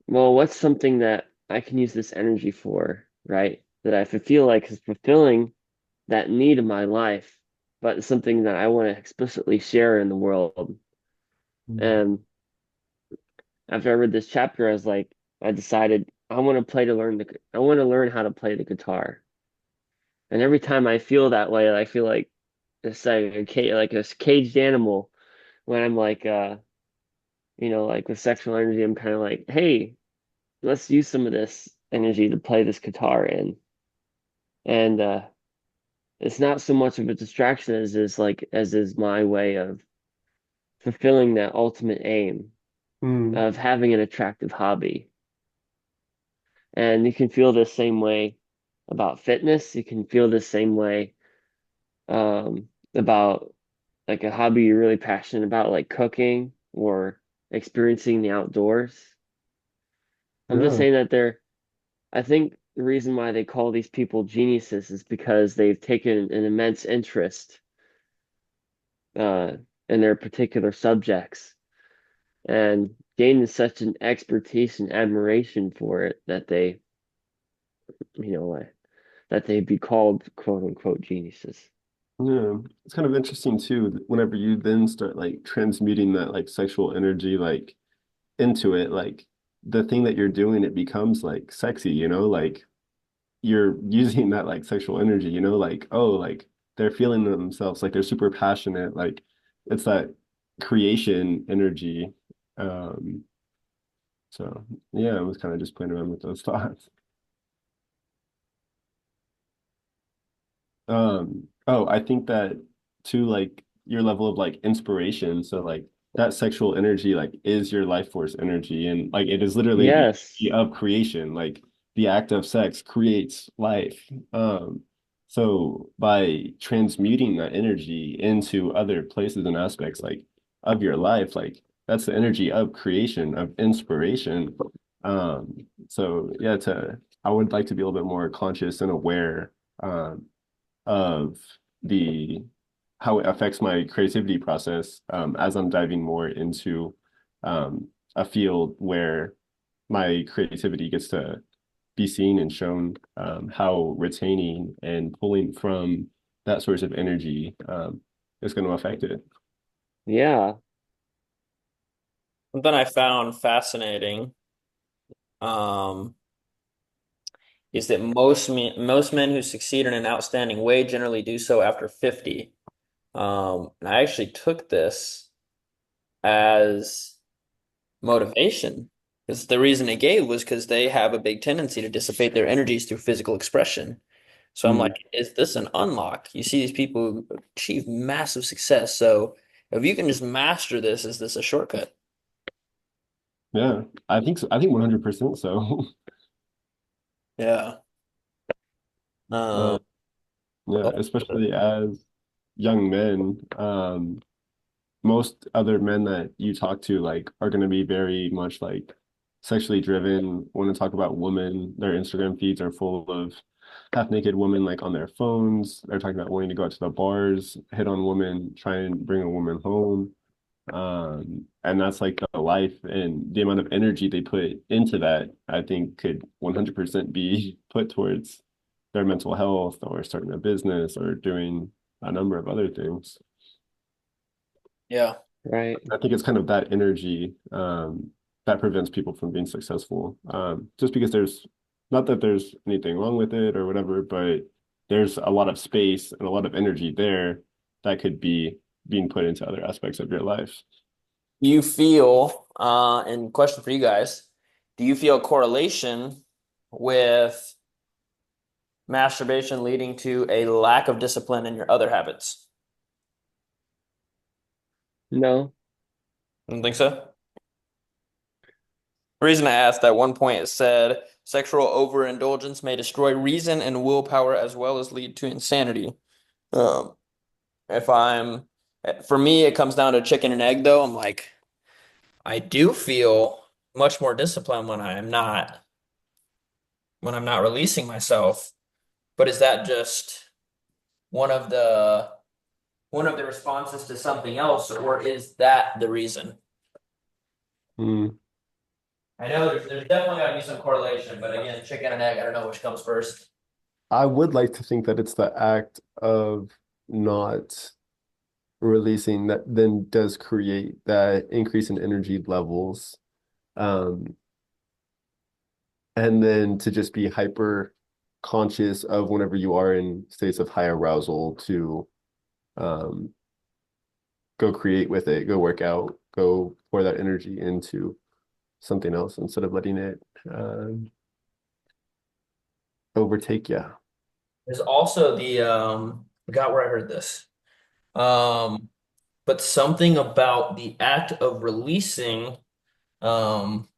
well, what's something that I can use this energy for, right? That I feel like is fulfilling that need in my life, but it's something that I want to explicitly share in the world. mm, And after I read this chapter, I decided I want to learn how to play the guitar. And every time I feel that way, I feel like like a caged animal when I'm like, like with sexual energy, I'm kind of like, hey, let's use some of this energy to play this guitar in. And it's not so much of a distraction as is my way of fulfilling that ultimate aim Mm. of having an attractive hobby. And you can feel the same way about fitness. You can feel the same way about like a hobby you're really passionate about, like cooking or experiencing the outdoors. I'm just Yeah. saying that I think the reason why they call these people geniuses is because they've taken an immense interest uh, in their particular subjects and gained such an expertise and admiration for it that you know, that they be called quote unquote geniuses. Yeah. It's kind of interesting too, whenever you then start like transmuting that like sexual energy like into it, like the thing that you're doing, it becomes like sexy, like you're using that like sexual energy, like, oh, like they're feeling themselves, like they're super passionate, like it's that creation energy. Um, so yeah, I was kind of just playing around with those thoughts. Oh, I think that too, like your level of like inspiration. So like that sexual energy, like is your life force energy. And like it is literally the Yes. energy of creation. Like the act of sex creates life. So by transmuting that energy into other places and aspects like of your life, like that's the energy of creation, of inspiration. So yeah, I would like to be a little bit more conscious and aware. Of the how it affects my creativity process as I'm diving more into a field where my creativity gets to be seen and shown, how retaining and pulling from that source of energy is going to affect it. Yeah. Something I found fascinating, um, is that most men who succeed in an outstanding way generally do so after 50. And I actually took this as motivation because the reason they gave was because they have a big tendency to dissipate their energies through physical expression. So I'm Mm, like, is this an unlock? You see these people who achieve massive success. So if you can just master this, is this a shortcut? yeah, I think so. I think 100% so. Yeah. Uh, Um, yeah, oh, especially as young men. Most other men that you talk to like are going to be very much like sexually driven, want to talk about women. Their Instagram feeds are full of half naked women like on their phones. They're talking about wanting to go out to the bars, hit on women, try and bring a woman home. And that's like the life and the amount of energy they put into that, I think could 100% be put towards their mental health or starting a business or doing a number of other things. yeah. Right. I think it's kind of that energy that prevents people from being successful. Just because there's not that there's anything wrong with it or whatever, but there's a lot of space and a lot of energy there that could be being put into other aspects of your life. You feel, and question for you guys, do you feel a correlation with masturbation leading to a lack of discipline in your other habits? No. I don't think so. The reason I asked, at one point it said sexual overindulgence may destroy reason and willpower as well as lead to insanity. Um, if I'm, for me, it comes down to chicken and egg though. I'm like, I do feel much more disciplined when I'm not releasing myself. But is that just one of the one of the responses to something else, or is that the reason? Mm. I know there's definitely got to be some correlation, but again, chicken and egg, I don't know which comes first. I would like to think that it's the act of not releasing that then does create that increase in energy levels. Um, and then to just be hyper conscious of whenever you are in states of high arousal to um, go create with it, go work out, go pour that energy into something else instead of letting it overtake you. There's also Forgot where I heard this. Um, but something about the act of releasing, um,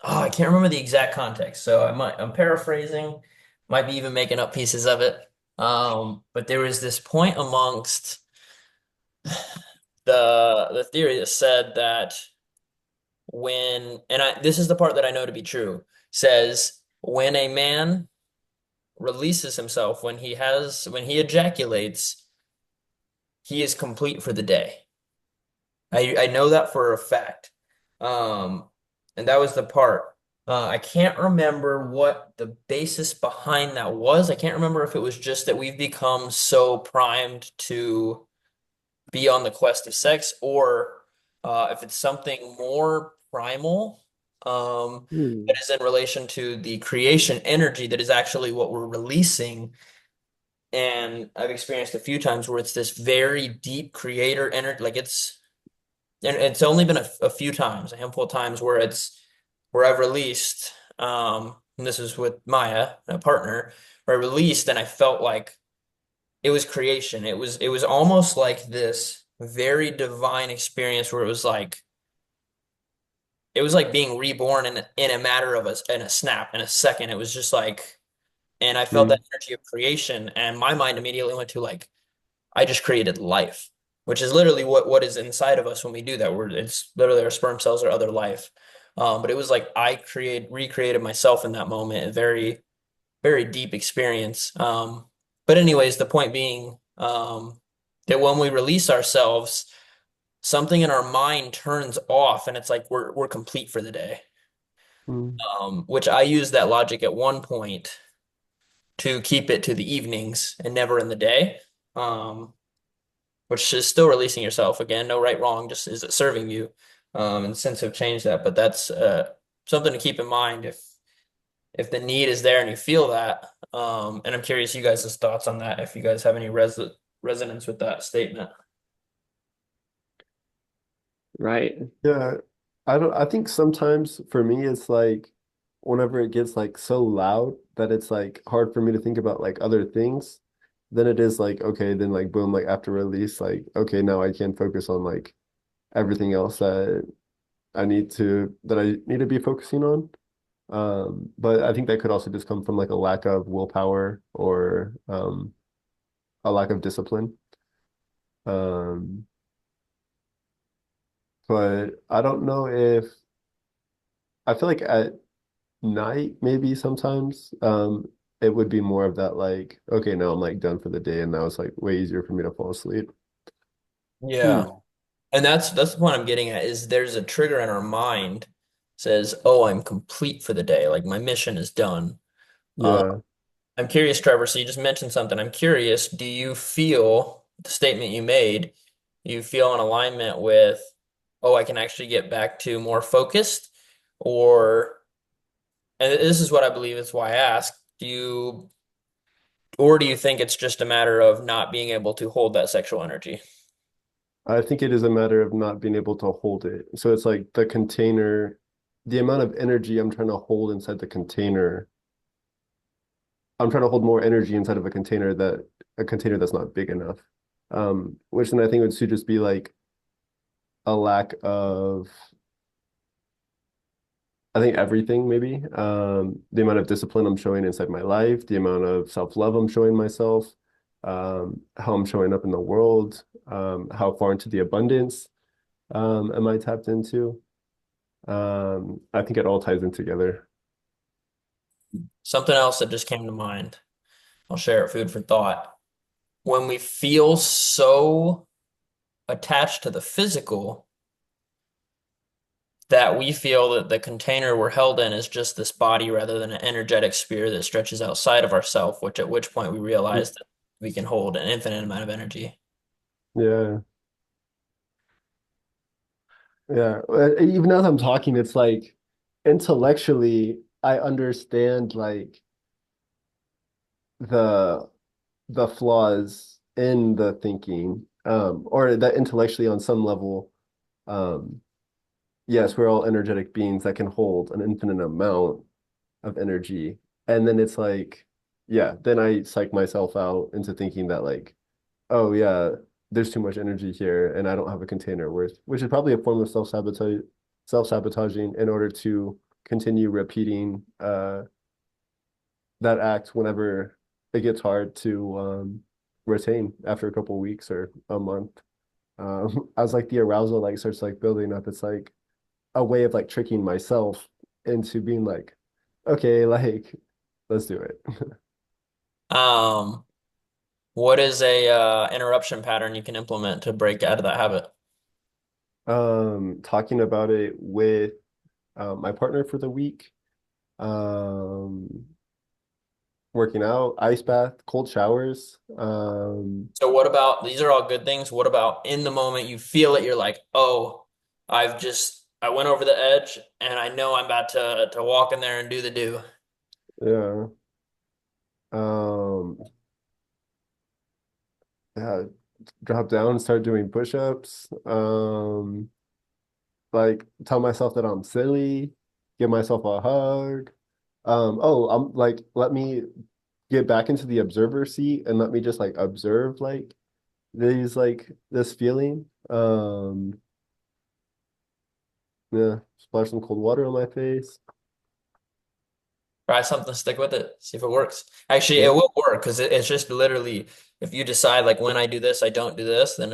oh, I can't remember the exact context, so I'm paraphrasing, might be even making up pieces of it. But there was this point amongst the theory that said that this is the part that I know to be true, says when a man releases himself, when he ejaculates, he is complete for the day. I know that for a fact. Um, and that was the part. I can't remember what the basis behind that was. I can't remember if it was just that we've become so primed to be on the quest of sex, or if it's something more primal, Hmm. that is in relation to the creation energy that is actually what we're releasing. And I've experienced a few times where it's this very deep creator energy, and it's only been a few times, a handful of times where I've released, and this is with Maya, a partner, where I released and I felt like it was creation. It was almost like this very divine experience where it was like being reborn in a matter of in a snap, in a second. It was just like, and I felt that Mm, energy of creation, and my mind immediately went to like, I just created life, which is literally what is inside of us when we do that. It's literally our sperm cells or other life. But it was like recreated myself in that moment, a very, very deep experience. But anyways, the point being, that when we release ourselves, something in our mind turns off, and it's like we're complete for the day. mm, Which I used that logic at one point to keep it to the evenings and never in the day. Um, which is still releasing yourself again, no right, wrong, just is it serving you? And since have changed that, but that's something to keep in mind if the need is there and you feel that. And I'm curious you guys' thoughts on that, if you guys have any resonance with that statement. Right. yeah. I think sometimes for me it's like whenever it gets like so loud that it's like hard for me to think about like other things, then it is like okay, then like boom, like after release, like okay, now I can focus on like everything else that I need to be focusing on. But I think that could also just come from like a lack of willpower or a lack of discipline. Um, but I don't know if I feel like at night maybe sometimes it would be more of that like okay, now I'm like done for the day and now it's like way easier for me to fall asleep. Yeah. Hmm. And that's the point I'm getting at is there's a trigger in our mind says, "Oh, I'm complete for the day. Like my mission is done." Uh, Yeah. I'm curious, Trevor, so you just mentioned something. I'm curious, do you feel the statement you made, you feel in alignment with, oh, I can actually get back to more focused? Or, and this is what I believe, it's why I asked, or do you think it's just a matter of not being able to hold that sexual energy? I think it is a matter of not being able to hold it. So it's like the container, the amount of energy I'm trying to hold inside the container. I'm trying to hold more energy inside of a container that's not big enough. Which then I think would just be like a lack of I think everything maybe. The amount of discipline I'm showing inside my life, the amount of self-love I'm showing myself, how I'm showing up in the world, how far into the abundance am I tapped into? I think it all ties in together. Something else that just came to mind. I'll share it, food for thought. When we feel so attached to the physical, that we feel that the container we're held in is just this body rather than an energetic sphere that stretches outside of ourself, which at which point we realize that we can hold an infinite amount of energy. Yeah, yeah. Even as I'm talking, it's like intellectually, I understand like the the flaws in the thinking, or that intellectually on some level, um, yes, we're all energetic beings that can hold an infinite amount of energy. And then it's like, yeah, then I psych myself out into thinking that like oh yeah, there's too much energy here and I don't have a container worth, which is probably a form of self-sabotaging in order to continue repeating that act whenever it gets hard to retain after a couple weeks or a month. As like the arousal like starts like building up, it's like a way of like tricking myself into being like, okay, like let's do it. Um, what is a interruption pattern you can implement to break out of that habit? Talking about it with my partner for the week. Um, Working out, ice bath, cold showers. So what about these are all good things. What about in the moment you feel it, you're like, oh, I went over the edge and I know I'm about to walk in there and do the do. Yeah. Um, yeah, drop down, start doing push-ups. Like tell myself that I'm silly, give myself a hug. Oh, I'm like, let me get back into the observer seat and let me just like observe like these like this feeling. Yeah, splash some cold water on my face. Try something, stick with it, see if it works. Actually, it Yeah, will work because it's just literally if you decide like when I do this, I don't do this, then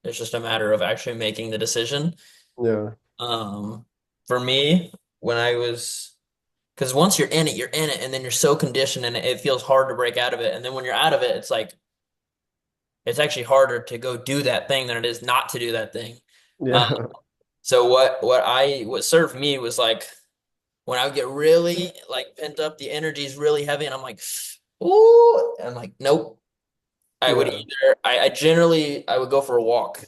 it's just a matter of actually making the decision. yeah, Um, for me, when I was because once you're in it, and then you're so conditioned and it feels hard to break out of it. And then when you're out of it, it's like it's actually harder to go do that thing than it is not to do that thing. Um, yeah, so what served me was like when I would get really like pent up, the energy is really heavy, and I'm like, ooh, and I'm like, nope. yeah. I generally I would go for a walk,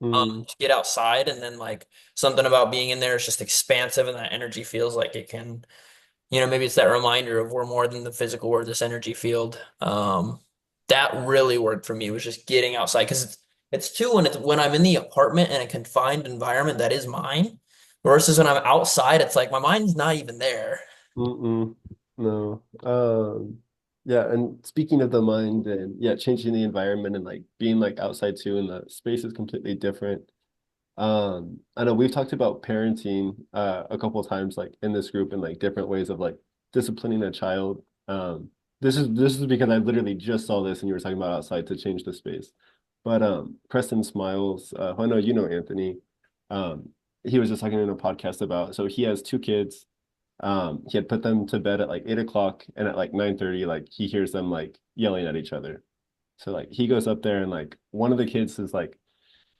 Mm, to get outside, and then like something about being in there is just expansive, and that energy feels like it can, maybe it's that reminder of we're more than the physical, we're this energy field. That really worked for me was just getting outside because it's too when I'm in the apartment in a confined environment that is mine versus when I'm outside, it's like my mind's not even there. mm-mm, no. Yeah, and speaking of the mind and yeah, changing the environment and like being like outside too, and the space is completely different. I know we've talked about parenting a couple of times like in this group and like different ways of like disciplining a child. This is because I literally just saw this and you were talking about outside to change the space. But Preston Smiles, who I know you know Anthony, um, he was just talking in a podcast about so he has two kids. He had put them to bed at like 8 o'clock and at like 9:30, like he hears them like yelling at each other. So like he goes up there and like one of the kids is like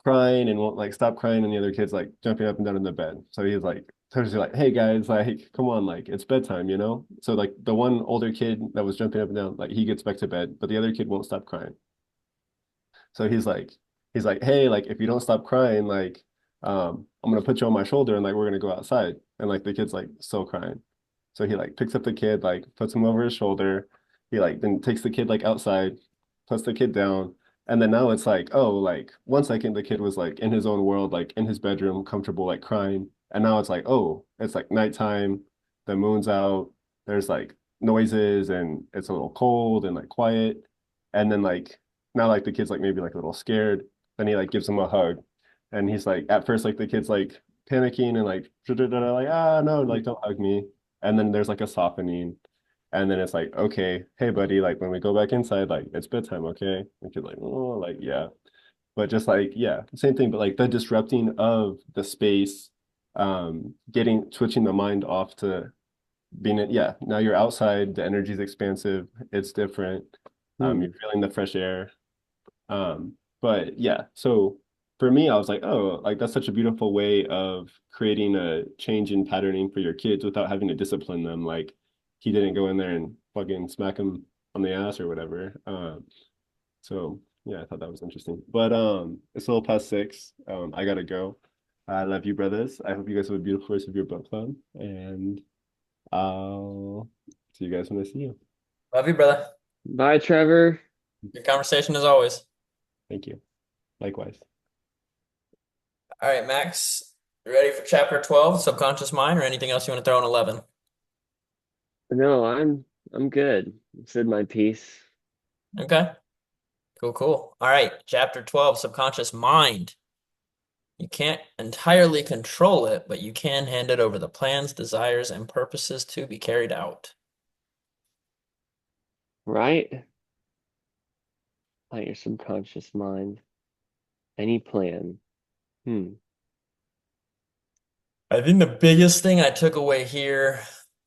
crying and won't like stop crying and the other kid's like jumping up and down in the bed. So he's like totally like, hey guys, like come on, like it's bedtime, you know? So like the one older kid that was jumping up and down, like he gets back to bed, but the other kid won't stop crying. So he's like, hey, like if you don't stop crying, like I'm gonna put you on my shoulder and like we're gonna go outside. And like the kid's like still crying. So he like picks up the kid, like puts him over his shoulder. He like then takes the kid like outside, puts the kid down. And then now it's like, oh, like 1 second the kid was like in his own world, like in his bedroom, comfortable, like crying. And now it's like, oh, it's like nighttime, the moon's out, there's like noises and it's a little cold and like quiet. And then like now like the kid's like maybe like a little scared. Then he like gives him a hug. And he's like at first like the kid's like panicking and like like ah no, like don't hug me. And then there's like a softening. And then it's like, okay, hey buddy, like when we go back inside, like it's bedtime, okay? And kid's like, oh, like yeah. But just like, yeah, same thing, but like the disrupting of the space, getting switching the mind off to being it, yeah, now you're outside, the energy's expansive, it's different. You're Hmm. feeling the fresh air. But yeah, so for me, I was like, oh, like that's such a beautiful way of creating a change in patterning for your kids without having to discipline them. Like he didn't go in there and fucking smack him on the ass or whatever. So yeah, I thought that was interesting. But it's a little past 6. I gotta go. I love you, brothers. I hope you guys have a beautiful rest of your book club, and I'll see you guys when I see you. Love you, brother. Bye, Trevor. Good conversation as always. Thank you. Likewise. All right, Max, you ready for chapter 12, subconscious mind, or anything else you want to throw in 11? No, I'm good. I said my piece. Okay, Cool, cool. All right, chapter 12, subconscious mind. You can't entirely control it, but you can hand it over the plans, desires, and purposes to be carried out. Right? Like your subconscious mind. Any plan. Hmm. I think the biggest thing I took away here,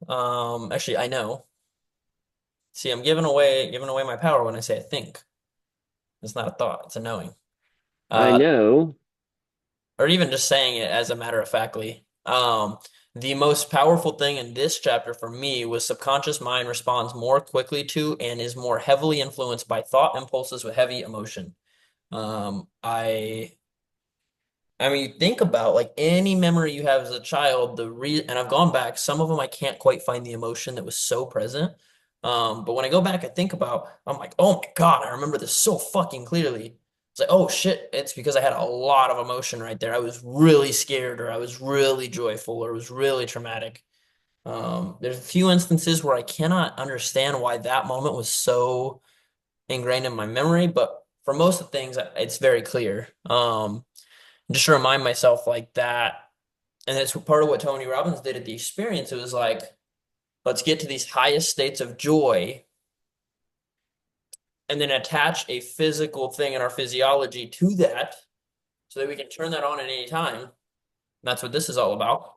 actually, I know. See, I'm giving away my power when I say I think. It's not a thought, it's a knowing. I Uh, know. or even just saying it as a matter of factly. The most powerful thing in this chapter for me was subconscious mind responds more quickly to and is more heavily influenced by thought impulses with heavy emotion. Um, I I mean, think about like any memory you have as a child, and I've gone back, some of them I can't quite find the emotion that was so present. But when I go back, I think about, I'm like, oh my God, I remember this so fucking clearly. It's like, oh shit, it's because I had a lot of emotion right there. I was really scared, or I was really joyful, or it was really traumatic. There's a few instances where I cannot understand why that moment was so ingrained in my memory, but for most of the things, it's very clear. Just to remind myself like that. And that's part of what Tony Robbins did at the experience. It was like, let's get to these highest states of joy and then attach a physical thing in our physiology to that so that we can turn that on at any time. And that's what this is all about.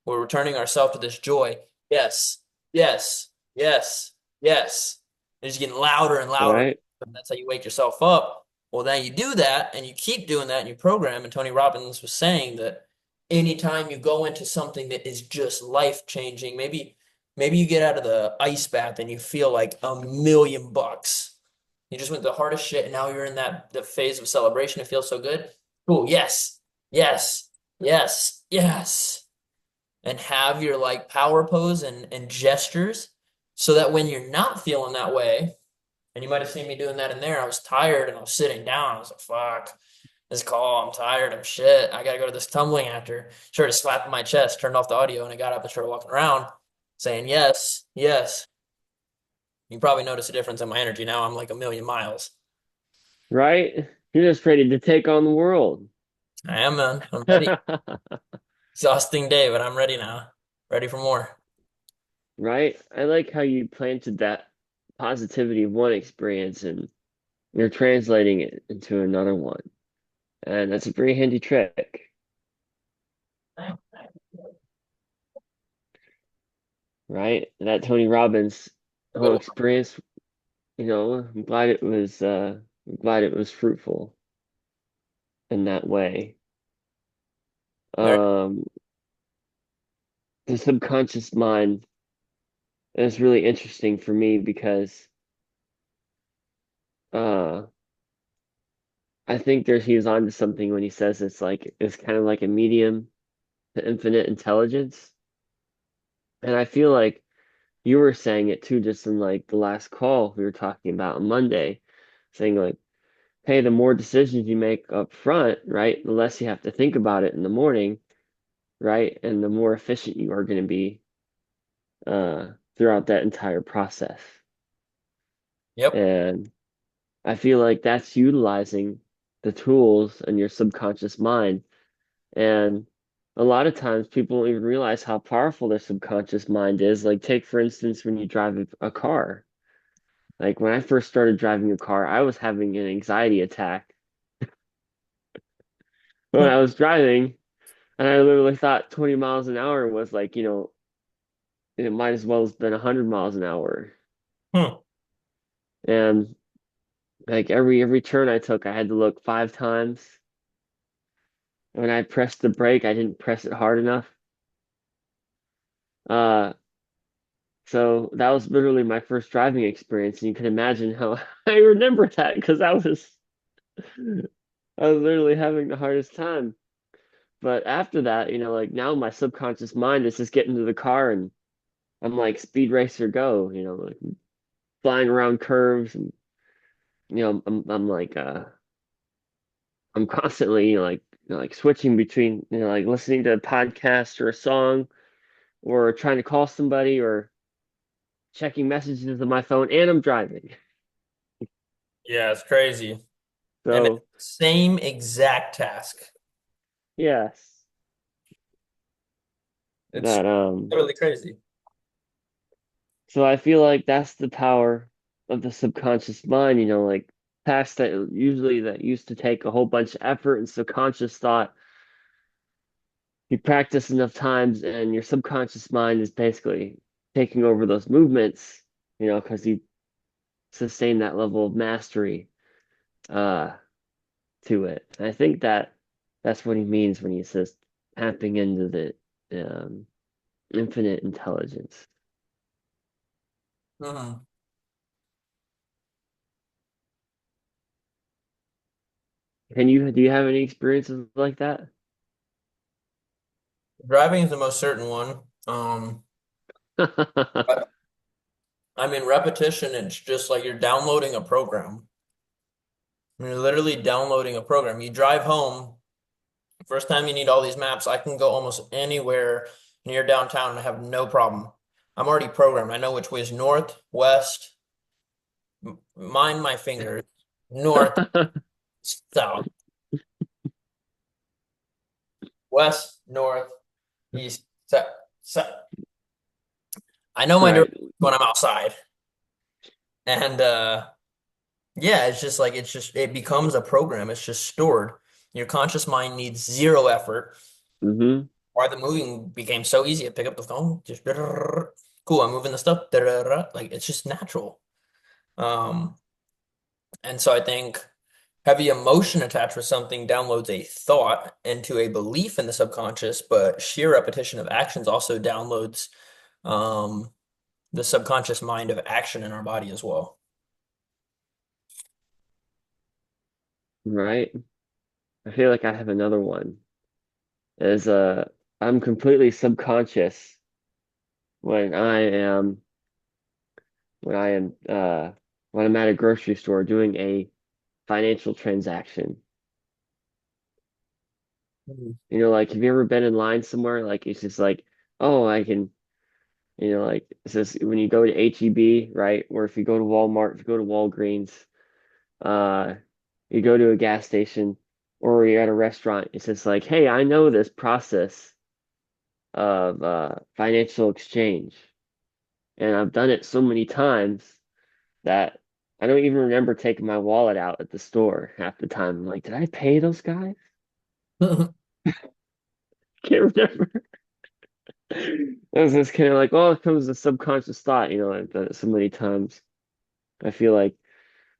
We're returning ourselves to this joy. Yes, yes, yes, yes. And it's getting louder and louder. Right? And that's how you wake yourself up. Well, then you do that and you keep doing that and you program. And Tony Robbins was saying that anytime you go into something that is just life changing, maybe you get out of the ice bath and you feel like $1 million. You just went the hardest shit and now you're in that the phase of celebration. It feels so good. Cool. Yes, yes, yes, yes, and have your like power pose and gestures so that when you're not feeling that way, and you might have seen me doing that in there, I was tired and I was sitting down. I was like, fuck, this call, I'm tired, I'm shit. I gotta go to this tumbling after. Started slapping my chest, turned off the audio, and I got up and started walking around saying yes, yes. You probably notice a difference in my energy now. I'm like 1 million miles. Right? You're just ready to take on the world. I am, man. I'm ready. Exhausting day, but I'm ready now. Ready for more. Right? I like how you planted that positivity of one experience and you're translating it into another one. And that's a very handy trick, right? That Tony Robbins whole experience, I'm glad it was fruitful in that way. Very Um, the subconscious mind is really interesting for me because uh I think he's onto something when he says it's kind of like a medium to infinite intelligence. And I feel like you were saying it too, just in like the last call we were talking about on Monday, saying like, hey, the more decisions you make up front, right, the less you have to think about it in the morning, right? And the more efficient you are going to be throughout that entire process. Yep. And I feel like that's utilizing the tools in your subconscious mind. And a lot of times people don't even realize how powerful their subconscious mind is. Like, take, for instance, when you drive a car. Like, when I first started driving a car, I was having an anxiety attack when I was driving. And I literally thought 20 miles an hour was like, it might as well have been 100 miles an hour. Hmm. And like every turn I took, I had to look 5 times. When I pressed the brake, I didn't press it hard enough. Uh, so that was literally my first driving experience, and you can imagine how I remember that because I was literally having the hardest time. But after that, like now my subconscious mind is just getting to the car and I'm like speed racer go, like flying around curves and I'm like I'm constantly like switching between like listening to a podcast or a song or trying to call somebody or checking messages on my phone and I'm driving. Yeah, it's crazy. And it's So, the same exact task. yes, It's that totally crazy. so I feel like that's the power of the subconscious mind, like tasks that used to take a whole bunch of effort and subconscious thought. You practice enough times and your subconscious mind is basically taking over those movements, because you sustain that level of mastery uh to it. And I think that's what he means when he says tapping into the infinite intelligence. Mhm. Do you have any experiences like that? Driving is the most certain one. But, I mean, repetition, it's just like you're downloading a program. You're literally downloading a program. You drive home, first time you need all these maps, I can go almost anywhere near downtown and I have no problem. I'm already programmed. I know which way is north, west, mind my fingers, north, south, west, north, east, south, south. I know my Right. direction when I'm outside. And yeah, it becomes a program. It's just stored. Your conscious mind needs zero effort. Hmm. Why the moving became so easy. I pick up the phone, just cool. I'm moving the stuff. Like it's just natural. Um, and so I think heavy emotion attached with something downloads a thought into a belief in the subconscious, but sheer repetition of actions also downloads um, the subconscious mind of action in our body as well. Right. I feel like I have another one. Is I'm completely subconscious when I am when I am when I'm at a grocery store doing a financial transaction. Mhm. Like have you ever been in line somewhere? Like it's just like, oh, I can, like it's just when you go to HEB, right? Or if you go to Walmart, if you go to Walgreens, uh, you go to a gas station or you're at a restaurant, it's just like, hey, I know this process of financial exchange. And I've done it so many times that I don't even remember taking my wallet out at the store half the time. I'm like, did I pay those guys? Can't remember. I was just kind of like, oh, it comes a subconscious thought. I've done it so many times. I feel like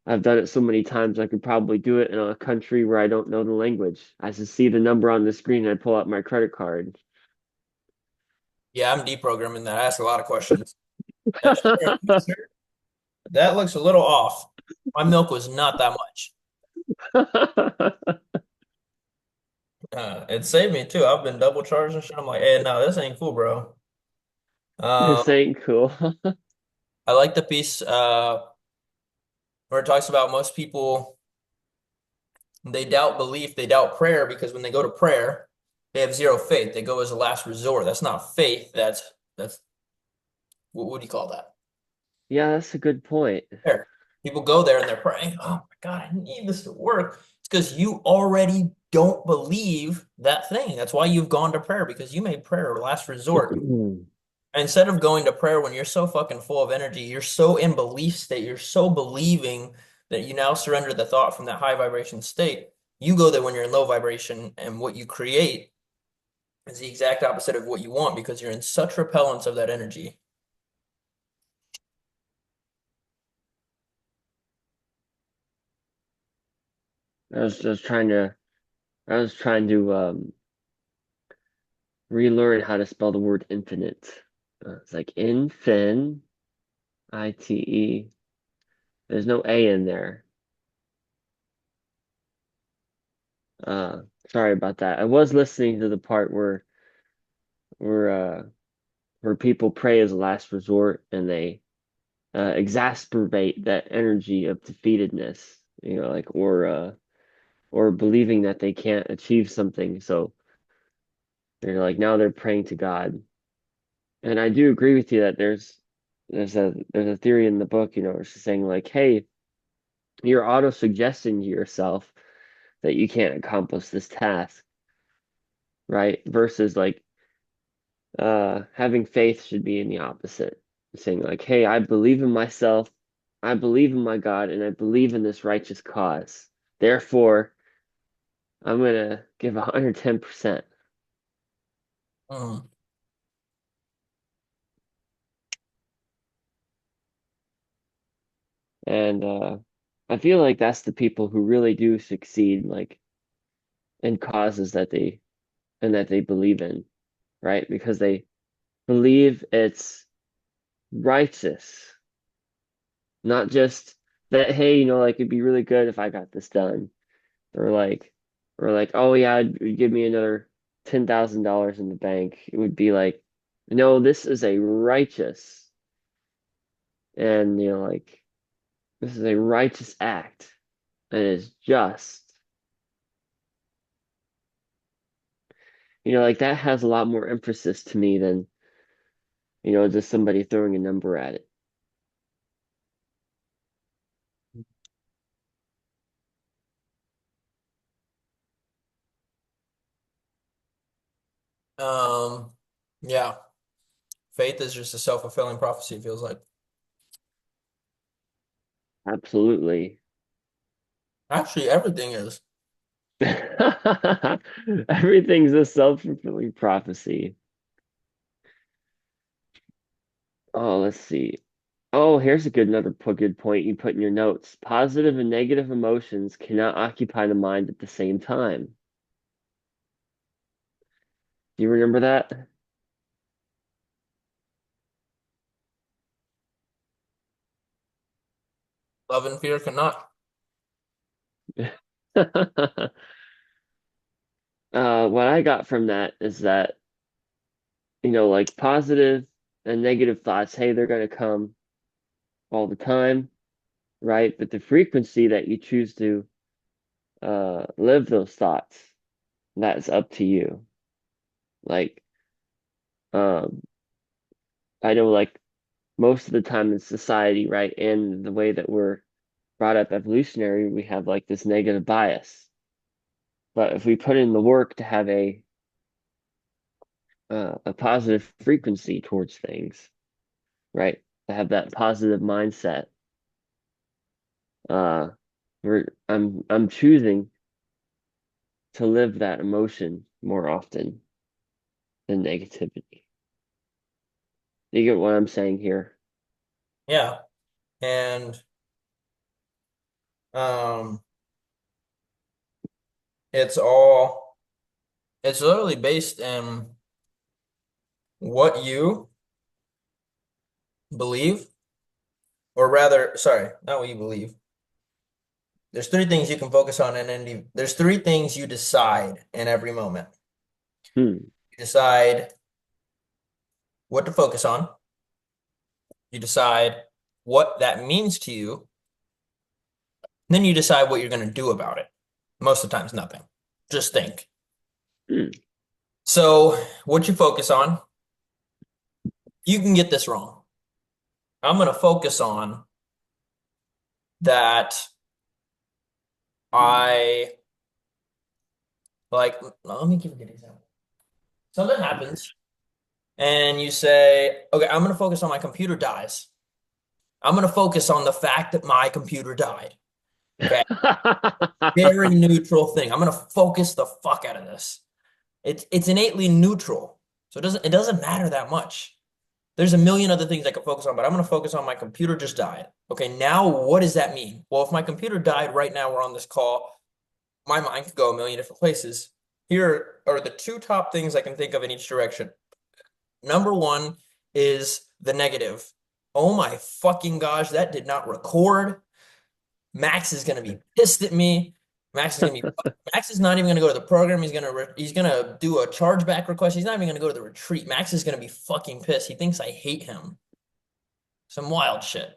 I've done it so many times I could probably do it in a country where I don't know the language. I just see the number on the screen and I pull out my credit card. Yeah, I'm deprogramming that. I ask a lot of questions. Sure, sir. That looks a little off. My milk was not that much. It saved me too. I've been double charged and shit. I'm like, hey, no, this ain't cool, bro. Um, This ain't cool. I like the piece where it talks about most people they doubt belief, they doubt prayer because when they go to prayer, they have zero faith. They go as a last resort. That's not faith. That's what do you call that? Yeah, that's a good point. Prayer. People go there and they're praying. Oh my God, I need this to work. It's because you already don't believe that thing. That's why you've gone to prayer because you made prayer a last resort. Instead of going to prayer when you're so fucking full of energy, you're so in belief state, you're so believing that you now surrender the thought from that high vibration state. You go there when you're in low vibration, and what you create is the exact opposite of what you want because you're in such repellence of that energy. I was just I was trying to relearn how to spell the word infinite. It's like infin, I-T-E. There's no A in there. Uh, Sorry about that. I was listening to the part where uh where people pray as a last resort and they exacerbate that energy of defeatedness, like or believing that they can't achieve something. So they're like now they're praying to God. And I do agree with you that there's a theory in the book, it's just saying like, hey, you're auto suggesting to yourself that you can't accomplish this task, right? Versus like having faith should be in the opposite, saying like, hey, I believe in myself, I believe in my God, and I believe in this righteous cause. Therefore, I'm gonna give 110%. Mm. And I feel like that's the people who really do succeed, like in causes that they believe in, right? Because they believe it's righteous, not just that, hey, like it'd be really good if I got this done, or like, oh yeah, it'd give me another $10,000 in the bank. It would be like, no, this is a righteous, and like this is a righteous act, and it's just. Like that has a lot more emphasis to me than, just somebody throwing a number at it. Um, yeah, faith is just a self-fulfilling prophecy, it feels like. Absolutely. Actually, everything is. Everything's a self-fulfilling prophecy. Oh, let's see. Oh, here's a good point you put in your notes. Positive and negative emotions cannot occupy the mind at the same time. Do you remember that? Love and fear cannot. What I got from that is that, like positive and negative thoughts, hey, they're going to come all the time, right? But the frequency that you choose to live those thoughts, that's up to you. Like, um, I know, like, most of the time in society, right, and the way that we're brought up evolutionary, we have like this negative bias. But if we put in the work to have a positive frequency towards things, right, to have that positive mindset, uh, I'm choosing to live that emotion more often than negativity. You get what I'm saying here? Yeah. And um it's all it's literally based in what you believe, or rather, sorry, not what you believe. There's three things you can focus on in any, there's three things you decide in every moment. Hmm. You decide what to focus on, you decide what that means to you, then you decide what you're going to do about it. Most of the times, nothing. Just think. Hmm. So, what you focus on, you can get this wrong. I'm going to focus on that I like, let me give you a good example. Something happens and you say, okay, I'm going to focus on my computer dies. I'm going to focus on the fact that my computer died. Okay. Very neutral thing. I'm going to focus the fuck out of this. It's innately neutral. So it doesn't matter that much. There's a million other things I could focus on, but I'm going to focus on my computer just died. Okay, now what does that mean? Well, if my computer died right now, we're on this call, my mind could go a million different places. Here are the two top things I can think of in each direction. Number one is the negative. Oh my fucking gosh, that did not record. Max is gonna be pissed at me. Max is not even gonna go to the program. He's gonna do a chargeback request. He's not even gonna go to the retreat. Max is gonna be fucking pissed. He thinks I hate him. Some wild shit.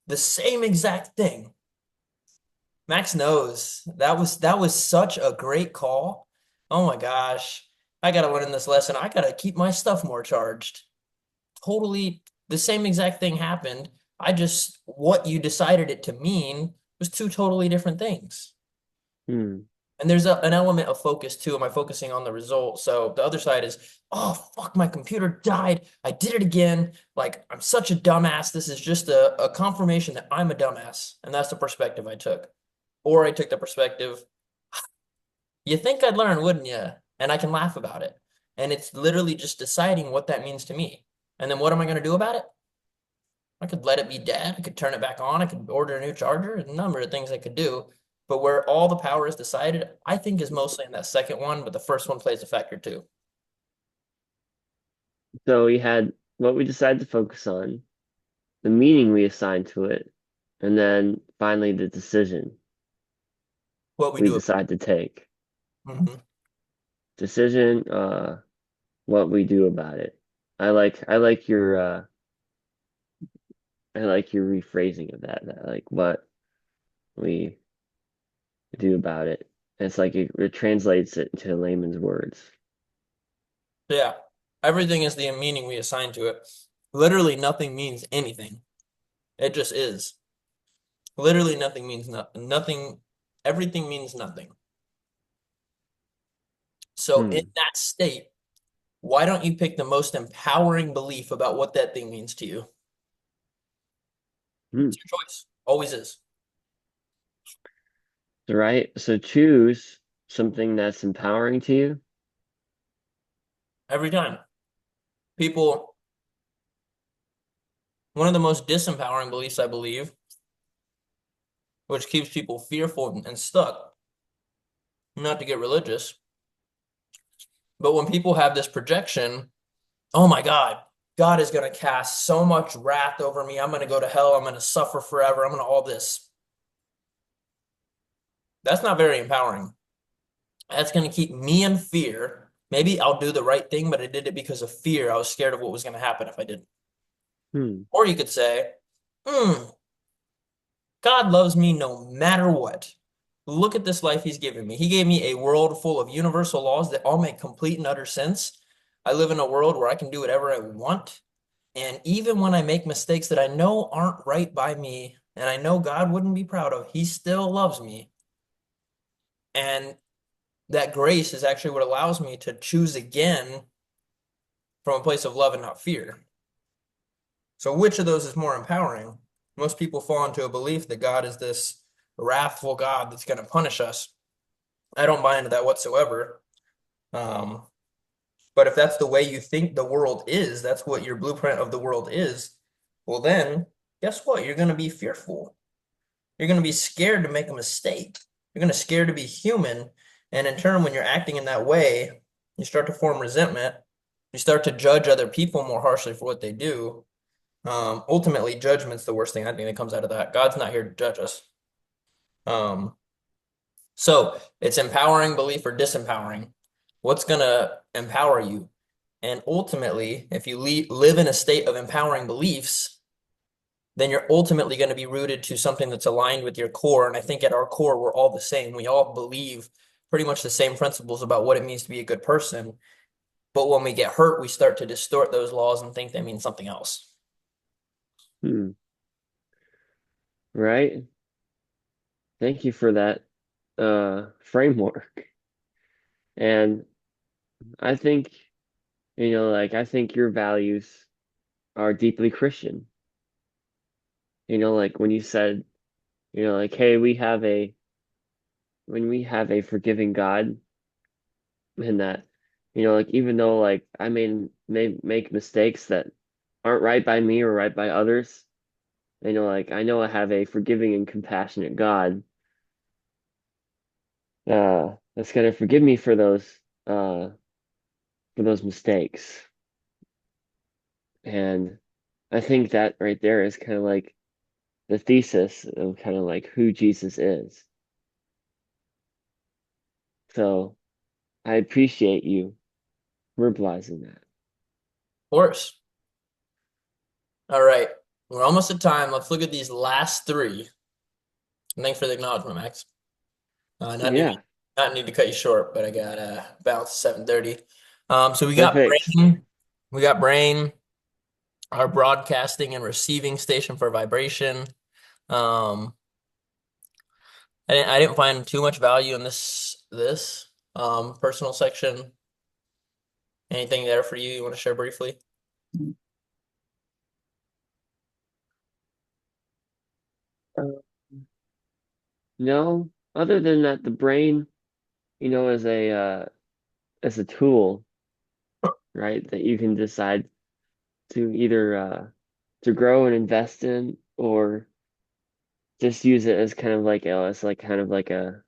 The same exact thing. Max knows that was such a great call. Oh my gosh. I gotta learn this lesson. I gotta keep my stuff more charged. Totally the same exact thing happened. what you decided it to mean was two totally different things. Hmm. And there's an element of focus too. Am I focusing on the result? So the other side is, oh, fuck, my computer died. I did it again. Like, I'm such a dumbass. This is just a confirmation that I'm a dumbass. And that's the perspective I took. Or I took the perspective, you think I'd learn, wouldn't you? And I can laugh about it. And it's literally just deciding what that means to me. And then what am I going to do about it? I could let it be dead. I could turn it back on. I could order a new charger. A number of things I could do. But where all the power is decided, I think is mostly in that second one, but the first one plays a factor too. So we had what we decided to focus on, the meaning we assigned to it, and then finally the decision What we we do. decide to take. Mhm. Decision, what we do about it. I like your rephrasing of that like what we do about it. It's like it translates it into layman's words. Yeah. Everything is the meaning we assign to it. Literally nothing means anything. It just is. Literally nothing means nothing. Nothing, everything means nothing. So in Hmm. that state, why don't you pick the most empowering belief about what that thing means to you? Hmm. It's your choice. Always is. Right? So choose something that's empowering to you. Every time. People, one of the most disempowering beliefs, I believe, which keeps people fearful and stuck, not to get religious, but when people have this projection, oh my God, God is going to cast so much wrath over me. I'm going to go to hell. I'm going to suffer forever. I'm going to all this. That's not very empowering. That's going to keep me in fear. Maybe I'll do the right thing, but I did it because of fear. I was scared of what was going to happen if I didn't. Hmm. Or you could say, hmm, God loves me no matter what. Look at this life he's given me. He gave me a world full of universal laws that all make complete and utter sense. I live in a world where I can do whatever I want. And even when I make mistakes that I know aren't right by me, and I know God wouldn't be proud of, he still loves me. And that grace is actually what allows me to choose again from a place of love and not fear. So, which of those is more empowering? Most people fall into a belief that God is this wrathful God that's going to punish us. I don't buy into that whatsoever. Um, but if that's the way you think the world is, that's what your blueprint of the world is, well, then guess what? You're going to be fearful. You're going to be scared to make a mistake. You're going to scared to be human. And in turn, when you're acting in that way, you start to form resentment. You start to judge other people more harshly for what they do. Ultimately, judgment's the worst thing I think that comes out of that. God's not here to judge us. Um, so it's empowering belief or disempowering. What's going to empower you? And ultimately, if you live in a state of empowering beliefs, then you're ultimately going to be rooted to something that's aligned with your core. And I think at our core, we're all the same. We all believe pretty much the same principles about what it means to be a good person. But when we get hurt, we start to distort those laws and think they mean something else. Hmm. Right? Thank you for that framework. And I think, like I think your values are deeply Christian. Like when you said, like, hey, when we have a forgiving God, and that, like even though like I may make mistakes that aren't right by me or right by others, like I know I have a forgiving and compassionate God that's gonna forgive me uh for those mistakes. And I think that right there is kind of like the thesis of kind of like who Jesus is. So I appreciate you verbalizing that. Of course. All right. We're almost at time. Let's look at these last three. And thanks for the acknowledgement, Max. Yeah, Not need to cut you short, but I got bounce 7:30. So we my got fix. brain, our broadcasting and receiving station for vibration. Um, I didn't find too much value in this personal section. Anything there for you want to share briefly? Uh, no, other than that, the brain, as a tool, right, that you can decide to either to grow and invest in, or just use it as kind of like as like kind of like a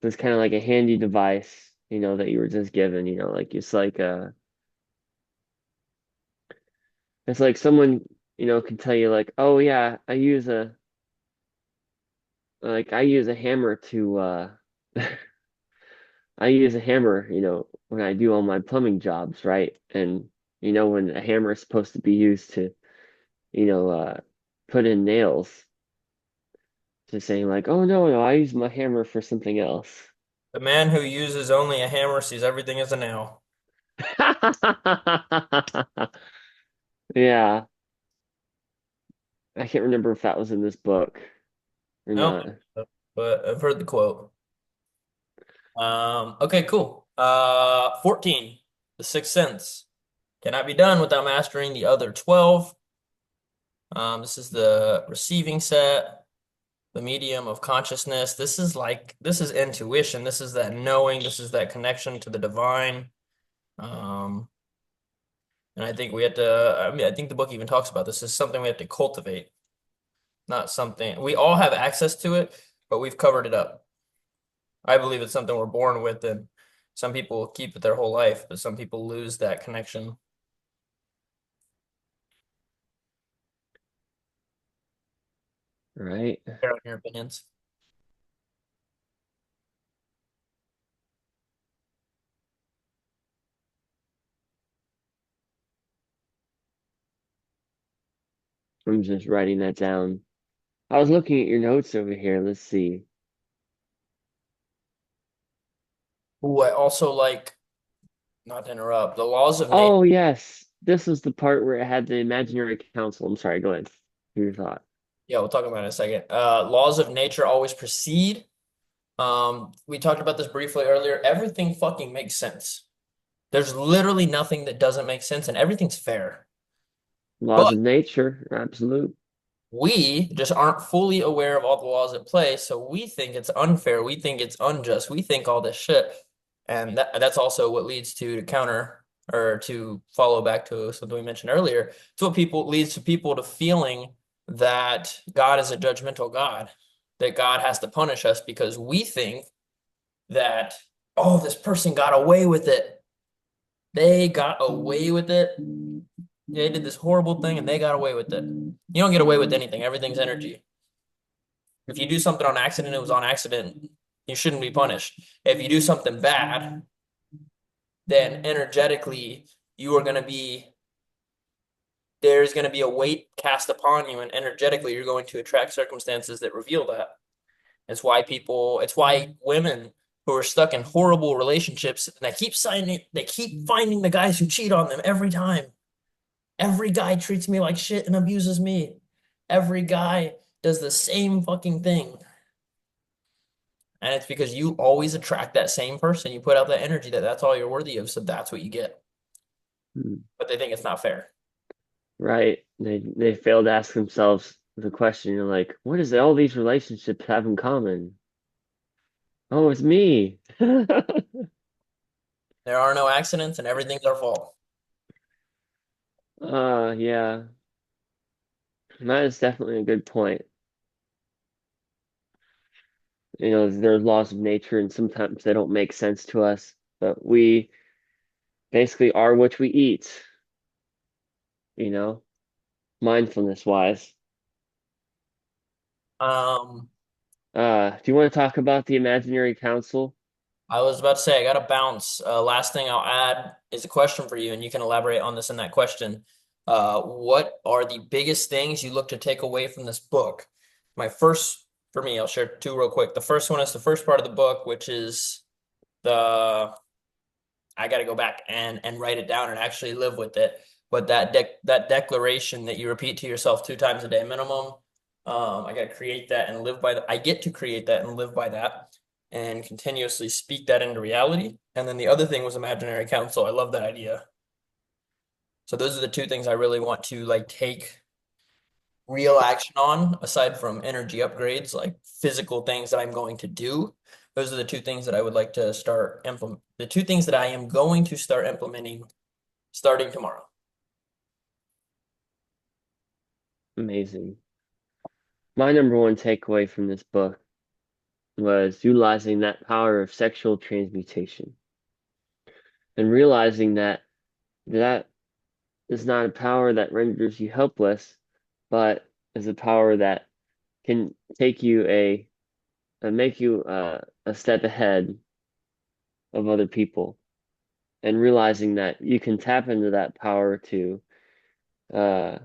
just kind of like a handy device, that you were just given, like it's like someone, can tell you like, oh yeah, I use a hammer to I use a hammer, when I do all my plumbing jobs, right? And when a hammer is supposed to be used to, you know, uh put in nails, to saying like, oh no, no, I use my hammer for something else. The man who uses only a hammer sees everything as a nail. Yeah, I can't remember if that was in this book or I don't not. think so, but I've heard the quote. Okay, cool. 14. The Sixth Sense. Cannot be done without mastering the other 12. This is the receiving set, the medium of consciousness. This is intuition. This is that knowing. This is that connection to the divine. Um, and I think we have to, I mean, I think the book even talks about this. This is something we have to cultivate, not something, we all have access to it, but we've covered it up. I believe it's something we're born with, and some people keep it their whole life, but some people lose that connection. Right? Share on your opinions. I'm just writing that down. I was looking at your notes over here. Let's see. Ooh, I also like, not to interrupt, the laws of nature. Oh, yes. This was the part where it had the imaginary council. I'm sorry, go ahead. Your thought. Yeah, we'll talk about it in a second. Laws of nature always precede. We talked about this briefly earlier. Everything fucking makes sense. There's literally nothing that doesn't make sense, and everything's fair. Laws But of nature, absolute. we just aren't fully aware of all the laws at play, so we think it's unfair. We think it's unjust. We think all this shit, and that's also what leads to counter or to follow back to something we mentioned earlier. It's what people leads to people to feeling that God is a judgmental God, that God has to punish us because we think that, oh, this person got away with it. They got away with it. They did this horrible thing and they got away with it. You don't get away with anything. Everything's energy. If you do something on accident, it was on accident. You shouldn't be punished. If you do something bad, then energetically you are going to be there's going to be a weight cast upon you, and energetically you're going to attract circumstances that reveal that. It's why women who are stuck in horrible relationships, they keep finding the guys who cheat on them every time. Every guy treats me like shit and abuses me. Every guy does the same fucking thing. And it's because you always attract that same person. You put out that energy that's all you're worthy of, so that's what you get. Hmm. But they think it's not fair. Right. They fail to ask themselves the question, like, what does all these relationships have in common? Oh, it's me. There are no accidents and everything's our fault. Yeah. That is definitely a good point. There's laws of nature and sometimes they don't make sense to us, but we basically are what we eat, you know, mindfulness wise. Um, Do you want to talk about the imaginary council? I was about to say, I got to bounce. Last thing I'll add is a question for you, and you can elaborate on this in that question. What are the biggest things you look to take away from this book? My first, for me, I'll share two real quick. The first one is the first part of the book, which is the, I got to go back and write it down and actually live with it. but that declaration that you repeat to yourself 2 times a day minimum, I got to create that and live by that. I get to create that and live by that and continuously speak that into reality. And then the other thing was imaginary counsel. I love that idea. So those are the 2 things I really want to like take real action on, aside from energy upgrades, like physical things that I'm going to do. Those are the 2 things that I would like to start implement. The 2 things that I am going to start implementing starting tomorrow. Amazing. My number one takeaway from this book was utilizing that power of sexual transmutation and realizing that that is not a power that renders you helpless, but is a power that can take you make you a step ahead of other people, and realizing that you can tap into that power to uh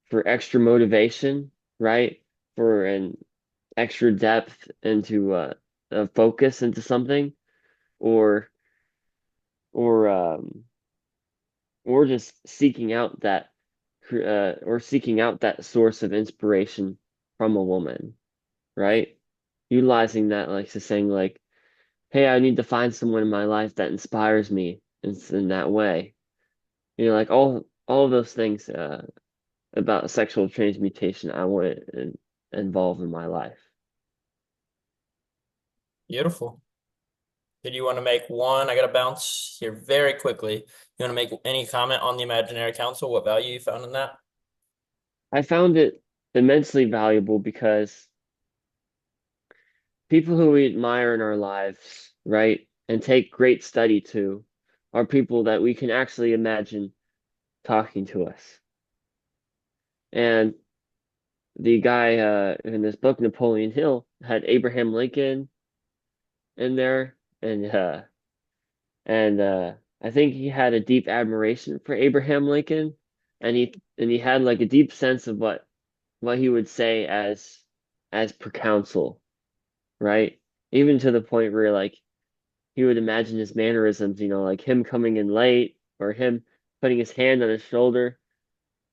for extra motivation, right? For an extra depth into a focus into something, or or um or just seeking out that or seeking out that source of inspiration from a woman, right? Utilizing that, like, to saying like, hey, I need to find someone in my life that inspires me in that way. You know, like all of those things about sexual transmutation I want to involve in my life. Beautiful. Did you want to make one? I got to bounce here very quickly. You want to make any comment on the imaginary counsel? What value you found in that? I found it immensely valuable because people who we admire in our lives, right, and take great study to, are people that we can actually imagine talking to us. And the guy in this book, Napoleon Hill, had Abraham Lincoln in there, and I think he had a deep admiration for Abraham Lincoln, and he had like a deep sense of what he would say as per counsel, right? Even to the point where like he would imagine his mannerisms, you know, like him coming in late or him putting his hand on his shoulder